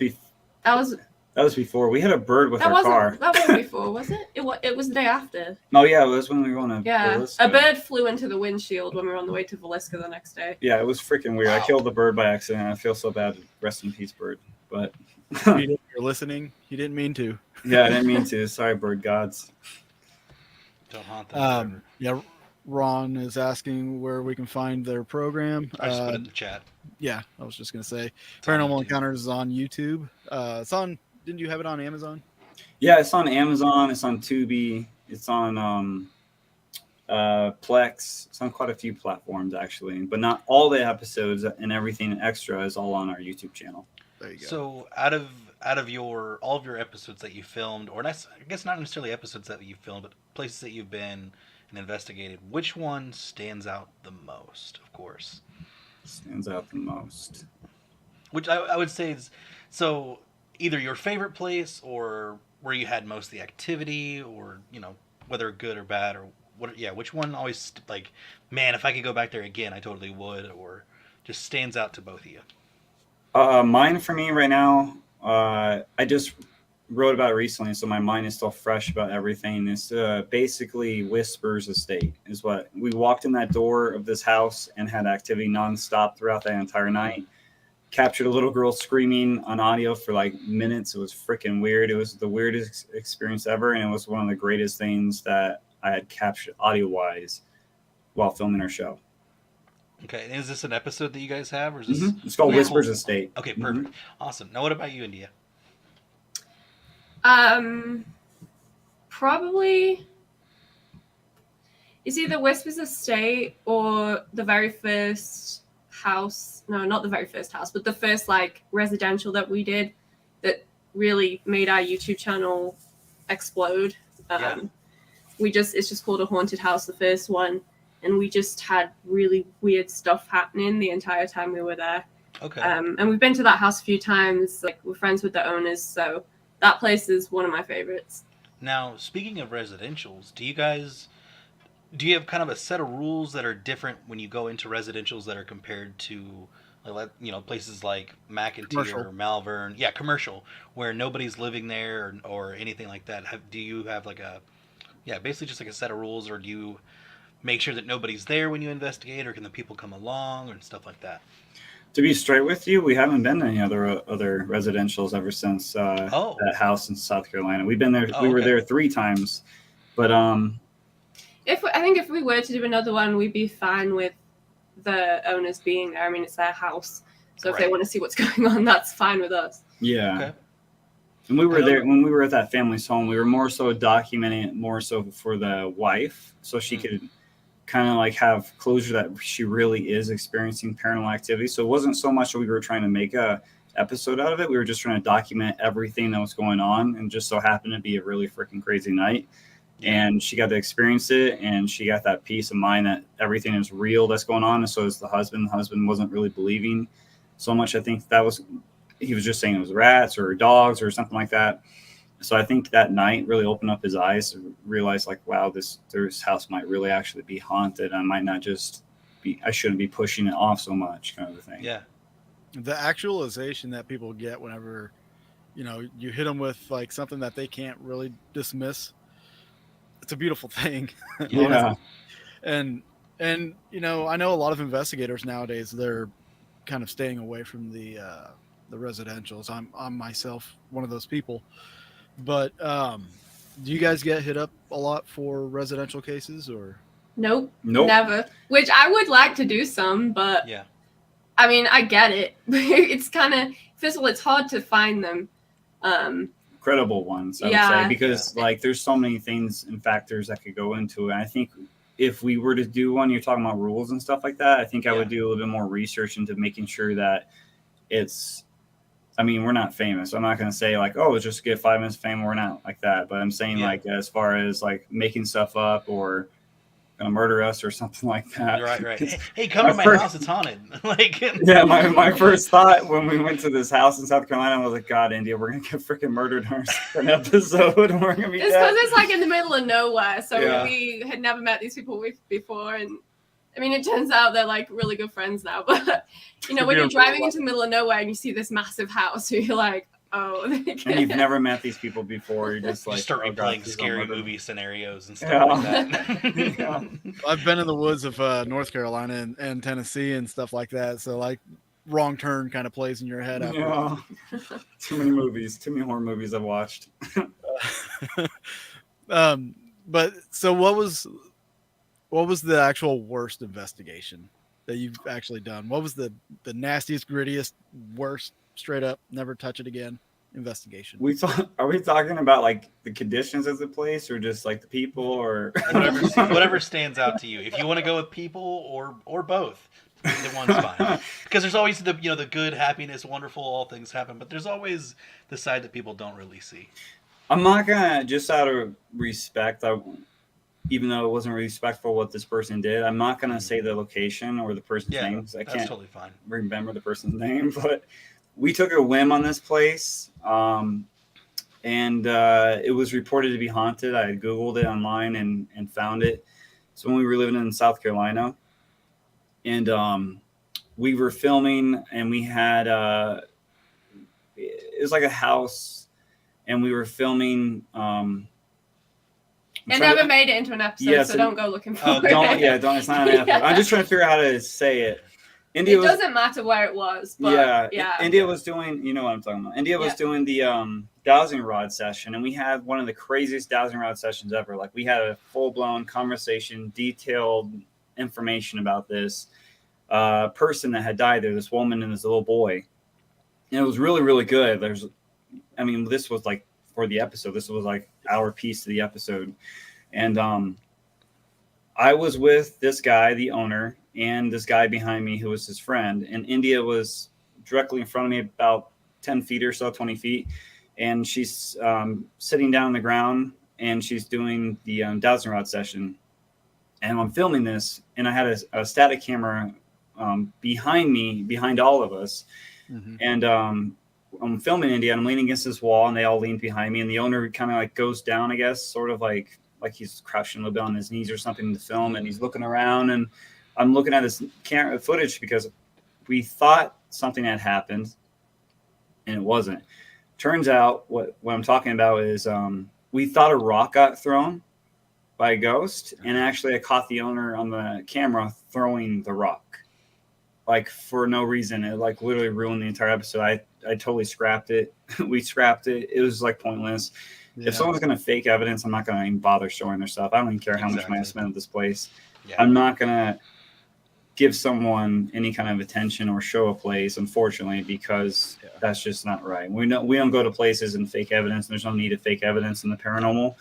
S7: before. We had a bird with our car.
S6: That wasn't before, was it? It was the day after.
S7: Oh yeah, it was when we were on Velisca.
S6: A bird flew into the windshield when we were on the way to Velisca the next day.
S7: Yeah, it was freaking weird. Wow. I killed the bird by accident. I feel so bad. Rest in peace, bird. But
S4: you're listening. You didn't mean to.
S7: Yeah, I didn't mean to. Sorry, bird gods.
S5: Don't haunt them.
S4: Yeah, Ron is asking where we can find their program.
S5: I just put it in the chat.
S4: Yeah, I was just gonna say, Paranormal Encounters is on YouTube. It's on. Didn't you have it on Amazon?
S7: Yeah, it's on Amazon. It's on Tubi. It's on Plex. It's on quite a few platforms actually, but not all the episodes and everything extra is all on our YouTube channel.
S4: There you go.
S5: So out of all of your episodes that you filmed, or I guess not necessarily episodes that you filmed, but places that you've been and investigated, which one stands out the most? Of course,
S7: stands out the most.
S5: Which I would say is so either your favorite place or where you had most of the activity, or whether good or bad, or which one always like, man, if I could go back there again, I totally would, or just stands out to both of you?
S7: Mine for me right now, I just wrote about it recently, so my mind is still fresh about everything. It's basically Whispers Estate is what we walked in that door of this house and had activity nonstop throughout that entire night. Captured a little girl screaming on audio for like minutes. It was freaking weird. It was the weirdest experience ever, and it was one of the greatest things that I had captured audio wise while filming our show.
S5: Okay, and is this an episode that you guys have, or is this?
S7: Mm-hmm. It's called Whispers Estate.
S5: Okay, perfect, awesome. Now, what about you, India?
S6: Probably it's either Whispers Estate or the very first house. No, not the very first house, but the first like residential that we did that really made our YouTube channel explode. It's just called A Haunted House, the first one, and we just had really weird stuff happening the entire time we were there.
S5: Okay.
S6: And we've been to that house a few times. Like, we're friends with the owners, so that place is one of my favorites. Now, speaking of residentials, do you have kind of a set of rules that are different when you go into residentials that are compared to, places like McIntyre or Malvern? Yeah, commercial, where nobody's living there or anything like that. Do you have basically just like a set of rules, or do you make sure that nobody's there when you investigate, or can the people come along and stuff like that?
S7: To be straight with you, we haven't been to any other residentials ever since that house in South Carolina. We've been there. We were there 3 times, but I
S6: think if we were to do another one, we'd be fine with the owners being there. I mean, it's their house, so if they want to see what's going on, that's fine with us.
S7: Yeah. Okay. And we were there when we were at that family's home. We were more so documenting it more so for the wife, so she could kind of like have closure that she really is experiencing paranormal activity. So it wasn't so much that we were trying to make a episode out of it. We were just trying to document everything that was going on, and just so happened to be a really freaking crazy night. And she got to experience it, and she got that peace of mind that everything is real that's going on. And so is the husband. The husband wasn't really believing so much. I think he was just saying it was rats or dogs or something like that. So I think that night really opened up his eyes to realize, like, wow, this house might really actually be haunted. I might not just I shouldn't be pushing it off so much, kind of a thing.
S4: Yeah. The actualization that people get whenever, you hit them with like something that they can't really dismiss. It's a beautiful thing.
S7: Yeah.
S4: And I know a lot of investigators nowadays, they're kind of staying away from the residentials. I'm myself one of those people. But do you guys get hit up a lot for residential cases, or?
S6: Nope. Never. Which I would like to do some, but yeah. I mean, I get it. It's kind of, first of all, it's hard to find them.
S7: Credible ones, I would say, because like there's so many things and factors that could go into it. And I think if we were to do one, you're talking about rules and stuff like that, I think I would do a little bit more research into making sure that we're not famous. I'm not going to say like, oh, let's just get 5 minutes of fame. We're not like that. But I'm saying like, as far as like making stuff up or going to murder us or something like that.
S5: Right. Hey, come to my house. It's haunted.
S7: Yeah, my first thought when we went to this house in South Carolina, I was like, God, India, we're going to get freaking murdered on an episode. And we're going to be
S6: It's because it's like in the middle of nowhere. So we had never met these people before. And I mean, it turns out they're like really good friends now. But, when you're driving into the middle of nowhere and you see this massive house, you're like, oh.
S7: And you've never met these people before. You're just like,
S5: you start replaying scary movie scenarios and stuff like that.
S4: Yeah. I've been in the woods of North Carolina and Tennessee and stuff like that. So like Wrong Turn kind of plays in your head.
S7: Yeah. Too many horror movies I've watched.
S4: But so what was the actual worst investigation that you've actually done? What was the nastiest, grittiest, worst, straight up, never touch it again investigation?
S7: Are we talking about like the conditions of the place, or just like the people, or
S5: whatever stands out to you? If you want to go with people or both, the one's fine. Because there's always the good, happiness, wonderful, all things happen, but there's always the side that people don't really see.
S7: I'm not gonna, just out of respect, even though it wasn't really respectful what this person did, I'm not gonna say the location or the person's name, because I can't
S5: totally fine.
S7: Remember the person's name, but we took a whim on this place, and it was reported to be haunted. I Googled it online and found it. So when we were living in South Carolina, and we were filming, and we had it was like a house, and we were filming.
S6: It never made it into an episode, so don't go looking for it.
S7: Don't. It's not an episode. I'm just trying to figure out how to say it. India
S6: doesn't matter where it was, but
S7: India was doing, you know what I'm talking about. India was doing the dowsing rod session, and we had one of the craziest dowsing rod sessions ever. Like, we had a full-blown conversation, detailed information about this person that had died there, this woman and this little boy. And it was really, really good. This was like, for the episode, this was like our piece of the episode. And I was with this guy, the owner, and this guy behind me who was his friend. And India was directly in front of me, about 10 feet or so, 20 feet. And she's sitting down on the ground, and she's doing the dowsing rod session. And I'm filming this, and I had a static camera behind me, behind all of us. Mm-hmm. And I'm filming India, and I'm leaning against this wall, and they all lean behind me. And the owner kind of like goes down, I guess, sort of like he's crouching a little bit on his knees or something in the film. And he's looking around, and I'm looking at this camera footage because we thought something had happened, and it wasn't. Turns out what I'm talking about is we thought a rock got thrown by a ghost, and actually I caught the owner on the camera throwing the rock. Like, for no reason. It like literally ruined the entire episode. I totally scrapped it. We scrapped it. It was like pointless. Yeah. If someone's going to fake evidence, I'm not going to even bother showing their stuff. I don't even care how much money I spent at this place. Yeah. I'm not going to give someone any kind of attention or show a place, unfortunately, because that's just not right. We don't go to places and fake evidence. There's no need of fake evidence in the paranormal.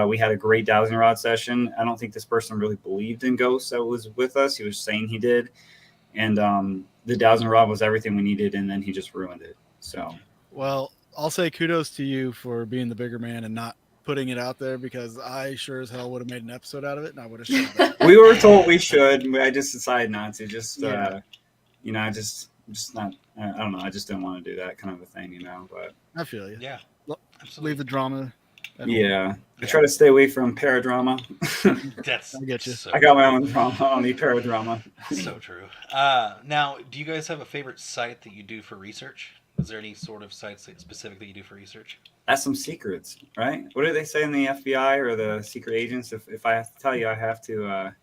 S7: We had a great dowsing rod session. I don't think this person really believed in ghosts that was with us. He was saying he did. And the dowsing rod was everything we needed, and then he just ruined it. So,
S4: well, I'll say kudos to you for being the bigger man and not putting it out there, because I sure as hell would have made an episode out of it, and I would have shared that.
S7: We were told we should, but I just decided not to. I just not. I don't know. I just didn't want to do that kind of a thing, But
S4: I feel you.
S5: Yeah,
S4: absolutely. Leave the drama.
S7: I try to stay away from paradrama.
S4: I get you.
S7: I got my own drama on the paradrama.
S5: So true. Now, do you guys have a favorite site that you do for research? Is there any sort of sites that specifically you do for research?
S7: That's some secrets, right? What do they say in the FBI or the secret agents? If I have to tell you, I have to.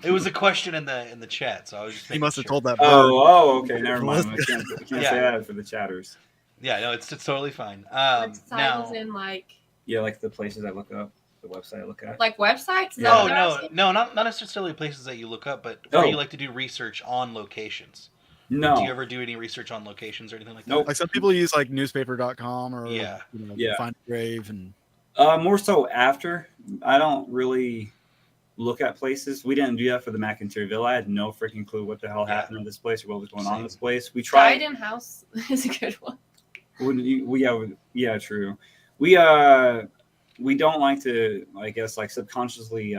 S5: It was a question in the chat, so I was just.
S4: He must have told that.
S7: Okay, never mind. We can't say that for the chatters.
S5: Yeah, no, it's totally fine.
S6: Now, in like.
S7: Yeah, like the places I look up, the website I look at.
S6: Like websites?
S5: No, not necessarily places that you look up, but where you like to do research on locations.
S7: No.
S5: Do you ever do any research on locations or anything like that?
S7: Nope.
S4: Like some people use like newspaper.com or Find a Grave and.
S7: More so after. I don't really look at places. We didn't do that for the McIntyre Villa. I had no freaking clue what the hell happened in this place or what was going on in this place. We tried.
S6: Diadem House is a good one.
S7: Yeah, true. We don't like to, I guess, like subconsciously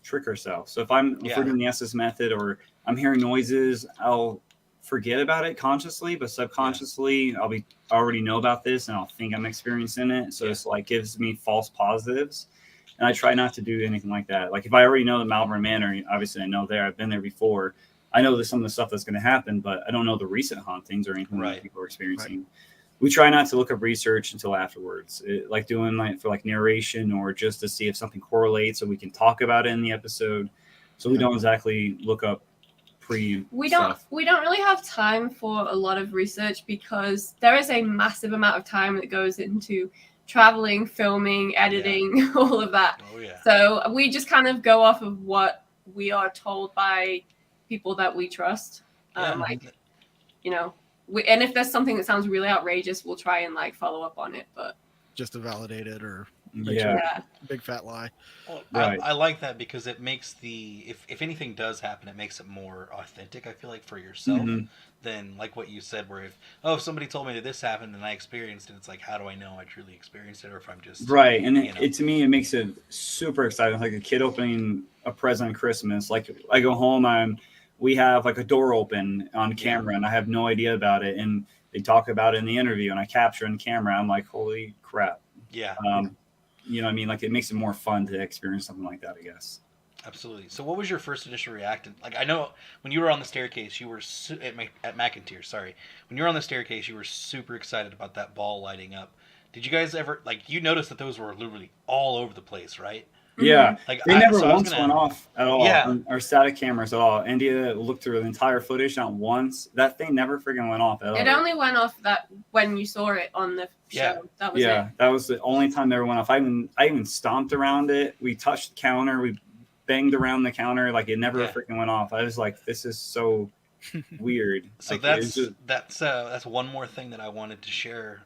S7: trick ourselves. So if we're doing the SS method or I'm hearing noises, I'll forget about it consciously, but subconsciously I already know about this and I'll think I'm experiencing it. So it's like gives me false positives. And I try not to do anything like that. Like if I already know the Malvern Manor, obviously I know I've been there before. I know some of the stuff that's going to happen, but I don't know the recent hauntings or anything that people are experiencing. Right. We try not to look up research until afterwards, like doing for narration or just to see if something correlates so we can talk about it in the episode. So we don't exactly look up we don't
S6: really have time for a lot of research because there is a massive amount of time that goes into traveling, filming, editing, all of that. Oh, yeah. So we just kind of go off of what we are told by people that we trust. And if there's something that sounds really outrageous, we'll try and follow up on it, but
S4: just to validate it or big fat lie.
S5: Well, right. I like that because it makes if anything does happen, it makes it more authentic. I feel like for yourself than like what you said, where if somebody told me that this happened and I experienced it, it's like, how do I know I truly experienced it, or if I'm just
S7: right? And it to me, it makes it super exciting, like a kid opening a present on Christmas. Like I go home, we have like a door open on camera and I have no idea about it. And they talk about it in the interview and I capture in camera. I'm like, holy crap.
S5: Yeah.
S7: You know what I mean? Like it makes it more fun to experience something like that, I guess.
S5: Absolutely. So what was your first initial reaction? Like, I know when you were on the staircase, you were at McIntyre, sorry. When you were on the staircase, you were super excited about that ball lighting up. Did you guys ever, like, you noticed that those were literally all over the place, right?
S7: Yeah.
S5: Like,
S7: they never once went off at all.
S5: Yeah.
S7: On our static cameras at all. India looked through the entire footage, not once. That thing never freaking went off at all.
S6: It only went off that when you saw it on the show. That was it.
S7: That was the only time they ever went off. I even stomped around it. We touched the counter. We banged around the counter. Like, it never freaking went off. I was like, this is so weird.
S5: So
S7: like,
S5: that's one more thing that I wanted to share.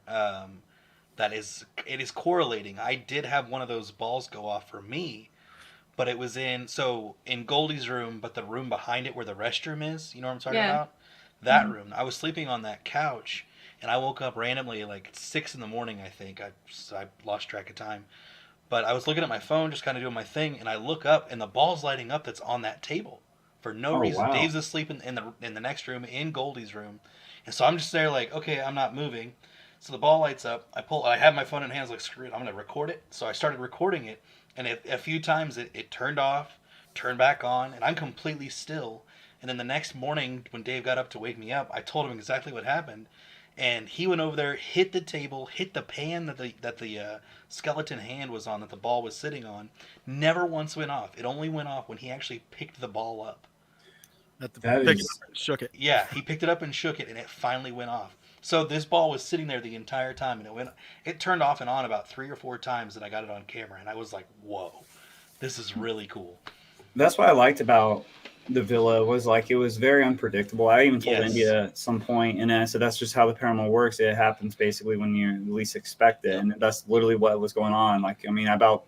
S5: It is correlating. I did have one of those balls go off for me, but it was in Goldie's room, but the room behind it where the restroom is, you know what I'm talking about? That room. I was sleeping on that couch, and I woke up randomly like at 6 a.m, I think. I lost track of time. But I was looking at my phone, just kind of doing my thing, and I look up, and the ball's lighting up that's on that table for no reason. Wow. Dave's asleep in the next room, in Goldie's room. And so I'm just there like, okay, I'm not moving. So the ball lights up. I have my phone in hands, like, screw it, I'm going to record it. So I started recording it, and a few times it turned off, turned back on, and I'm completely still. And then the next morning, when Dave got up to wake me up, I told him exactly what happened. And he went over there, hit the table, hit the pan that the skeleton hand was on, that the ball was sitting on. Never once went off. It only went off when he actually picked the ball up.
S4: Shook it.
S5: Yeah, he picked it up and shook it, and it finally went off. So this ball was sitting there the entire time, and it turned off and on about 3 or 4 times that I got it on camera, and I was like, whoa, this is really cool.
S7: That's what I liked about the villa, was like, it was very unpredictable. I even told India at some point, and I said, that's just how the paranormal works. It happens basically when you least expect it, and that's literally what was going on. Like, I mean, I about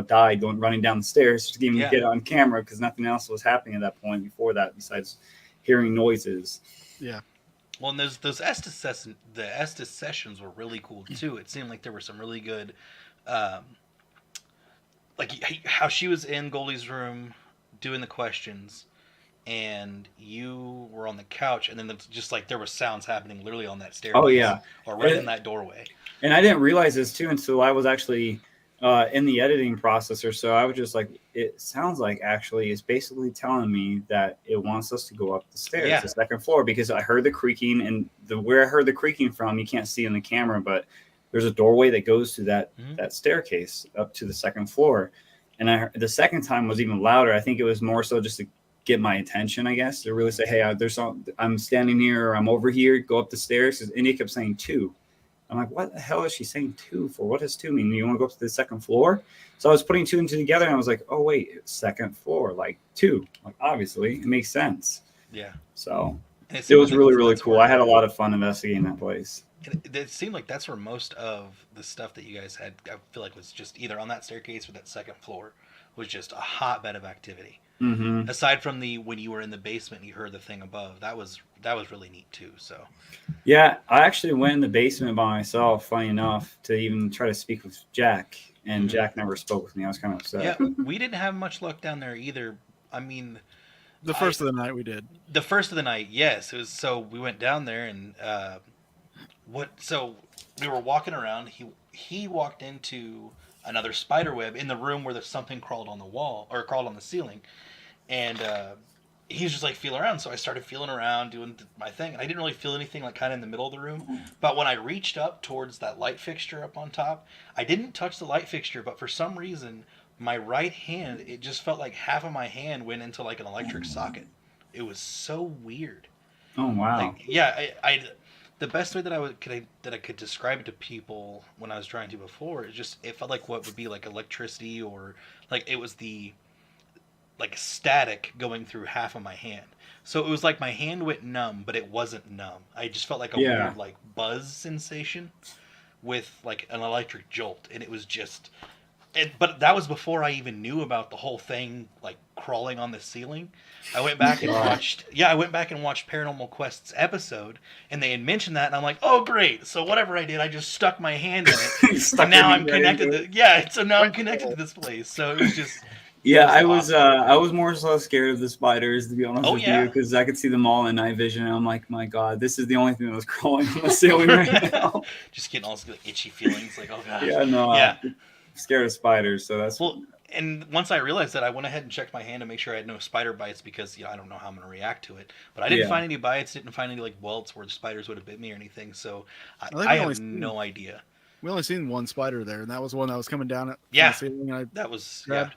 S7: died running down the stairs just to even get on camera, because nothing else was happening at that point before that besides hearing noises.
S4: Yeah.
S5: Well, and those Estes sessions were really cool too. It seemed like there were some really good, like how she was in Goldie's room doing the questions, and you were on the couch, and then just like there were sounds happening literally on that staircase.
S7: Oh yeah,
S5: or right in that doorway.
S7: And I didn't realize this too until I was actually in the editing process or so. I was just like, it sounds like actually it's basically telling me that it wants us to go up the stairs, the second floor, because I heard the creaking, and where I heard the creaking from, you can't see in the camera, but there's a doorway that goes to that staircase up to the second floor. And the second time was even louder. I think it was more so just to get my attention, I guess, to really say, hey, I'm standing here, or I'm over here, go up the stairs. Because India kept saying 2. I'm like, what the hell is she saying 2 for? What does 2 mean? You want to go up to the second floor? So I was putting 2 and 2 together, and I was like, oh, wait, second floor, like 2. Like, obviously, it makes sense.
S5: Yeah.
S7: So it was really, really cool. I had a lot of fun investigating that place.
S5: It seemed like that's where most of the stuff that you guys had, I feel like, was just either on that staircase or that second floor, was just a hotbed of activity. Mm-hmm. Aside from when you were in the basement and you heard the thing above, that was really neat too. So
S7: yeah, I actually went in the basement by myself, funny enough, to even try to speak with Jack, and Jack never spoke with me. I was kind of upset.
S5: Yeah, we didn't have much luck down there either. I mean,
S4: the first of the night we did.
S5: The first of the night, yes. It was, so we went down there, and so we were walking around. He walked into another spider web in the room where there's something crawled on the wall, or crawled on the ceiling. And he was just like feeling around. So I started feeling around, doing my thing. And I didn't really feel anything like kind of in the middle of the room. But when I reached up towards that light fixture up on top, I didn't touch the light fixture. But for some reason, my right hand, it just felt like half of my hand went into like an electric socket. It was so weird.
S7: Oh, wow.
S5: Like, yeah, I the best way that I could describe it to people when I was trying to before is just, it felt like what would be like electricity, or like it was like static going through half of my hand. So it was like my hand went numb, but it wasn't numb. I just felt like a weird like buzz sensation with like an electric jolt, and it was just. But that was before I even knew about the whole thing, like crawling on the ceiling. I went back and watched. Yeah, I went back and watched Paranormal Quest's episode, and they had mentioned that, and I'm like, oh great! So whatever I did, I just stuck my hand in it, and now I'm connected. So now I'm connected to this place. So it was just.
S7: Yeah, I was more so scared of the spiders, to be honest with you, because I could see them all in night vision, and I'm like, my God, this is the only thing that was crawling on the ceiling right now.
S5: Just getting all these itchy feelings, like, oh God.
S7: Yeah, no.
S5: Yeah.
S7: I'm scared of spiders, so that's.
S5: Well, And once I realized that, I went ahead and checked my hand to make sure I had no spider bites because I don't know how I'm going to react to it. But I didn't find any bites, didn't find any like welts where the spiders would have bit me or anything. So I have no idea.
S4: We only seen one spider there, and that was one that was coming down at
S5: the
S4: ceiling.
S5: That was
S4: grabbed.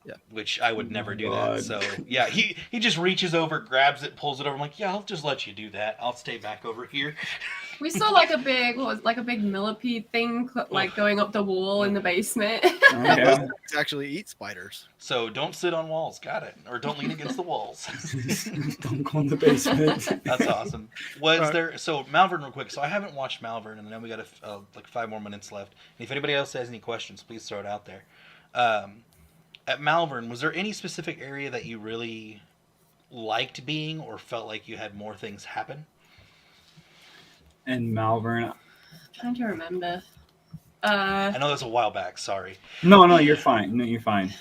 S5: Yeah, which I would never do that. So yeah, he just reaches over, grabs it, pulls it over. I'm like, yeah, I'll just let you do that. I'll stay back over here.
S6: We saw like a big millipede thing like going up the wall in the basement.
S4: Okay. Actually eat spiders.
S5: So don't sit on walls. Got it. Or don't lean against the walls.
S7: Don't go in the basement.
S5: That's awesome. So Malvern real quick. So I haven't watched Malvern, and then we got like 5 more minutes left. And if anybody else has any questions, please throw it out there. At Malvern, was there any specific area that you really liked being or felt like you had more things happen?
S7: In Malvern,
S6: I'm trying to remember.
S5: I know that's a while back. Sorry.
S7: No, you're fine. No, you're fine.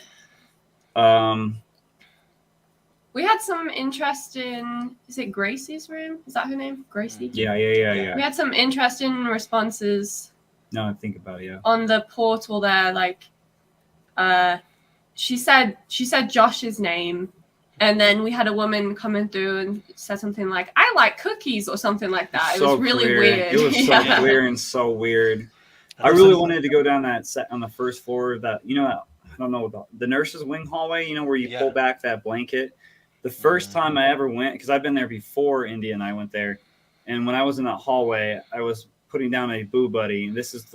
S6: We had some interest in. Is it Gracie's room? Is that her name? Gracie?
S7: Yeah.
S6: We had some interesting responses.
S7: No, I think about it. Yeah.
S6: On the portal there, like, she said Josh's name, and then we had a woman coming through and said something like, "I like cookies" or something like that. It was really weird.
S7: It was so clear and so weird. I really wanted to go down that set on the first floor. That I don't know the nurse's wing hallway. Where you pull back that blanket. The first time I ever went, because I've been there before India and I went there, and when I was in that hallway, I was putting down a boo buddy. This is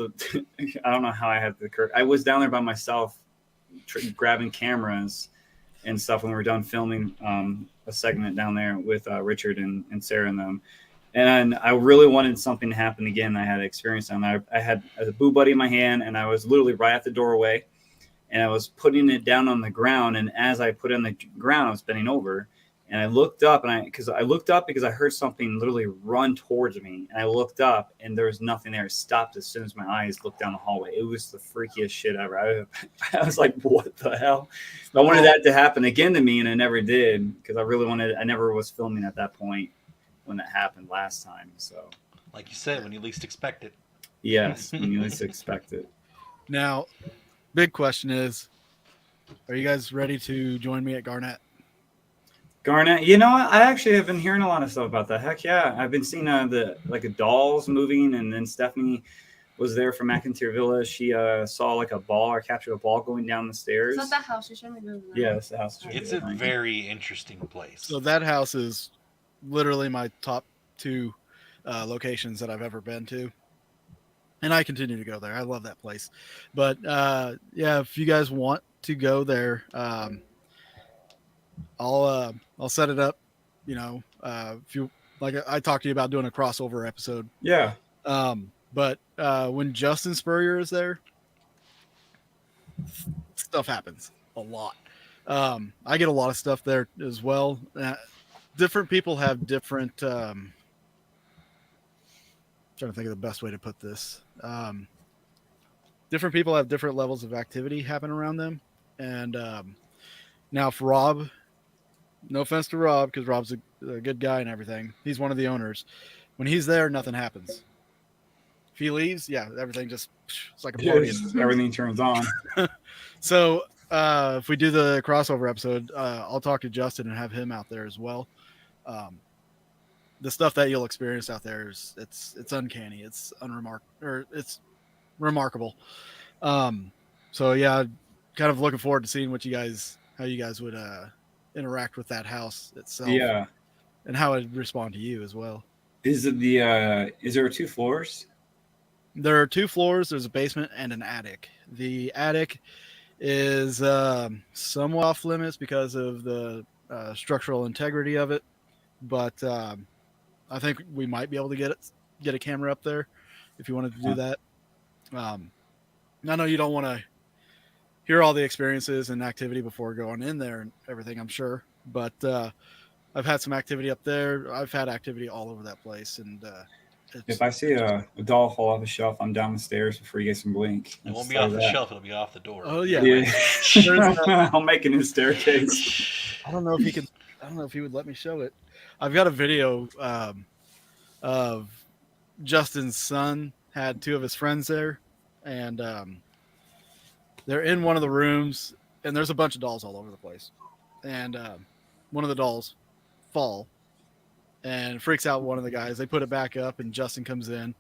S7: I don't know how I had the courage. I was down there by myself, grabbing cameras and stuff when we were done filming a segment down there with Richard and Sarah and them. And I really wanted something to happen again. I had experience on that. I had a boo buddy in my hand, and I was literally right at the doorway, and I was putting it down on the ground. And as I put it on the ground, I was bending over, and I looked up, because I heard something literally run towards me. And I looked up, and there was nothing there. It stopped as soon as my eyes looked down the hallway. It was the freakiest shit ever. I was like, what the hell? I wanted that to happen again to me, and I never did, because I never was filming at that point when that happened last time. So,
S5: like you said, when you least expect it.
S7: Yes, when you least expect it.
S4: Now, big question is, are you guys ready to join me at Garnet?
S7: Garnet, I actually have been hearing a lot of stuff about that. Heck yeah, I've been seeing the dolls moving, and then Stephanie was there from McIntyre Villa. She saw like a ball or captured a ball going down the stairs.
S6: Is that the house you're showing me?
S7: Yeah, that's the house.
S5: It's a very interesting place.
S4: So that house is literally my top 2 locations that I've ever been to, and I continue to go there. I love that place. But if you guys want to go there, I'll set it up. If you like, I talked to you about doing a crossover episode.
S7: Yeah.
S4: But when Justin Spurrier is there, stuff happens a lot. I get a lot of stuff there as well. Different people have different. Trying to think of the best way to put this. Different people have different levels of activity happen around them, and now if Rob, no offense to Rob, because Rob's a good guy and everything, he's one of the owners. When he's there, nothing happens. If he leaves, everything just, it's like a party.
S7: Everything turns on.
S4: So if we do the crossover episode, I'll talk to Justin and have him out there as well. The stuff that you'll experience out there it's uncanny. It's it's remarkable. So yeah, kind of looking forward to seeing how you guys would interact with that house itself.
S7: Yeah.
S4: And how it'd respond to you as well.
S7: Is there 2 floors?
S4: There are 2 floors. There's a basement and an attic. The attic is somewhat off limits because of the structural integrity of it, but I think we might be able to get a camera up there if you wanted to do that. I know you don't want to hear all the experiences and activity before going in there and everything, I'm sure, but I've had some activity up there. I've had activity all over that place, and
S7: if I see a doll fall off a shelf, I'm down the stairs before you guys can blink.
S5: It won't be off the shelf; it'll be off the door.
S4: Oh yeah.
S7: I'll make a new staircase.
S4: I don't know if he would let me show it. I've got a video of Justin's son had 2 of his friends there, and they're in one of the rooms, and there's a bunch of dolls all over the place. And one of the dolls fall and freaks out one of the guys. They put it back up, and Justin comes in.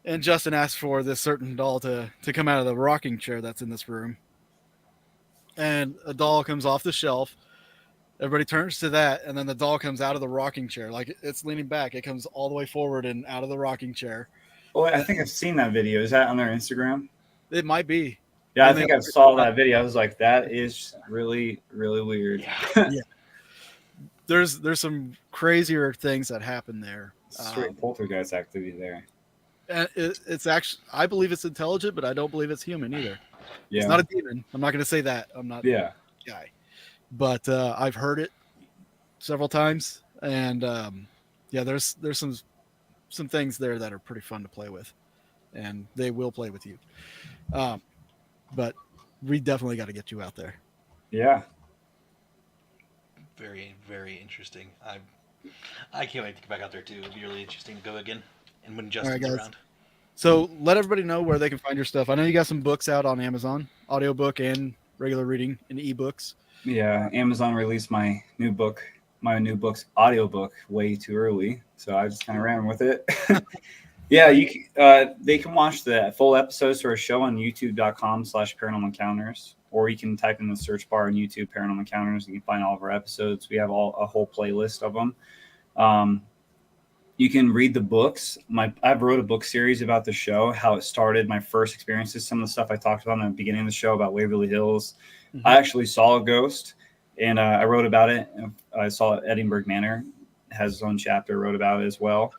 S4: And Justin asks for this certain doll to come out of the rocking chair that's in this room. And a doll comes off the shelf. Everybody turns to that, and then the doll comes out of the rocking chair. Like, it's leaning back. It comes all the way forward and out of the rocking chair.
S7: Oh, I think I've seen that video. Is that on their Instagram?
S4: It might be.
S7: Yeah, I think I saw that video. I was like, that is really, really weird.
S4: Yeah. There's some crazier things that happen there.
S7: Straight poltergeist activity there.
S4: And it's actually, I believe it's intelligent, but I don't believe it's human either.
S7: Yeah.
S4: It's not a demon. I'm not going to say that. I'm not a guy. But I've heard it several times. And there's some things there that are pretty fun to play with. And they will play with you. But we definitely got to get you out there.
S7: Yeah.
S5: Very, very interesting. I can't wait to get back out there too. It'll be really interesting to go again. And when Justin's around.
S4: So let everybody know where they can find your stuff. I know you got some books out on Amazon, audiobook and regular reading and ebooks.
S7: Yeah, Amazon released my new book's audiobook way too early, so I just kind of ran with it. Yeah, they can watch the full episodes to our show on youtube.com/paranormal encounters, or you can type in the search bar on YouTube Paranormal Encounters and you can find all of our episodes. We have a whole playlist of them. You can read the books. I've wrote a book series about the show, how it started, my first experiences, some of the stuff I talked about in the beginning of the show about Waverly Hills. Mm-hmm. I actually saw a ghost, and I wrote about it. I saw it at Edinburgh Manor. It has its own chapter, wrote about it as well.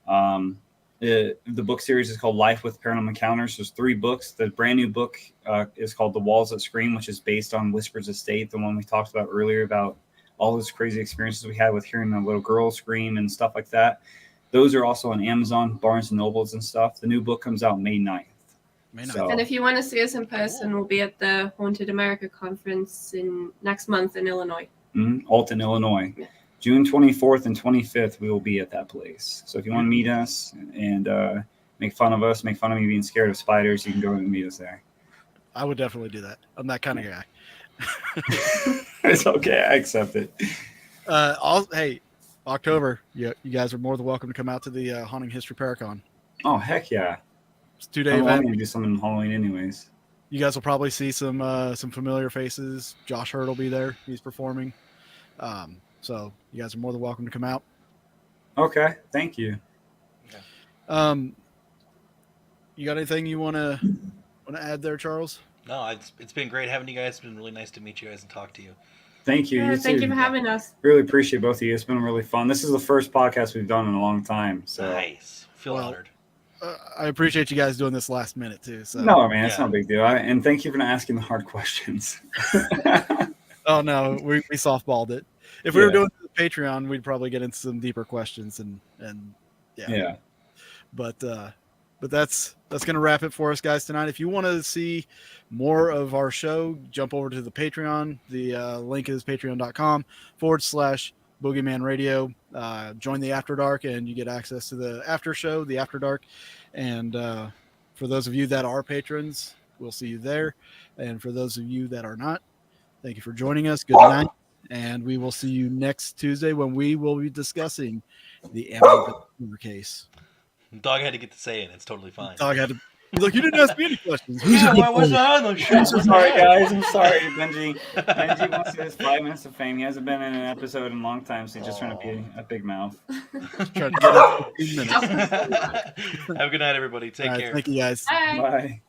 S7: The book series is called Life with Paranormal Encounters. There's 3 books. The brand new book is called The Walls That Scream, which is based on Whisper's Estate, the one we talked about earlier about all those crazy experiences we had with hearing a little girl scream and stuff like that. Those are also on Amazon, Barnes & Nobles and stuff. The new book comes out May 9th.
S6: And if you want to see us in person, we'll be at the Haunted America Conference next month in Illinois.
S7: Alton, Illinois. Yeah. June 24th and 25th, we will be at that place. So if you want to meet us and make fun of us, make fun of me being scared of spiders, you can go and meet us there.
S4: I would definitely do that. I'm that kind of guy.
S7: It's okay. I accept it.
S4: Hey, October, you guys are more than welcome to come out to the Haunting History Paracon.
S7: Oh, heck yeah.
S4: It's a 2-day event.
S7: I'm going to do something Halloween anyways.
S4: You guys will probably see some familiar faces. Josh Hurd will be there. He's performing. So you guys are more than welcome to come out.
S7: Okay. Thank you.
S4: You got anything you want to add there, Charles?
S5: No, it's been great having you guys. It's been really nice to meet you guys and talk to you.
S7: Thank you.
S6: Yeah, thank you for having us.
S7: Really appreciate both of you. It's been really fun. This is the first podcast we've done in a long time. So
S5: nice. Feel honored.
S4: I appreciate you guys doing this last minute too. So
S7: no, man, it's no big deal. And thank you for not asking the hard questions.
S4: Oh no, we softballed it. If we were doing the Patreon, we'd probably get into some deeper questions and yeah. But that's going to wrap it for us, guys, tonight. If you want to see more of our show, jump over to the Patreon. The link is patreon.com/Boogeyman Radio. Join the After Dark, and you get access to the after show, the After Dark. And for those of you that are patrons, we'll see you there. And for those of you that are not, thank you for joining us. Good night. And we will see you next Tuesday when we will be discussing the Amityville case.
S5: Dog had to get to say it. It's totally fine.
S4: Dog had to. Look, you didn't ask me any questions.
S5: Yeah, why was I on the show?
S7: I'm so sorry, guys. I'm sorry, Benji. Benji wants his 5 minutes of fame. He hasn't been in an episode in a long time, so he's just trying to be a big mouth.
S4: Trying to get up 15 minutes.
S5: Have a good night, everybody. Take care.
S4: Thank you, guys.
S6: Bye.
S7: Bye.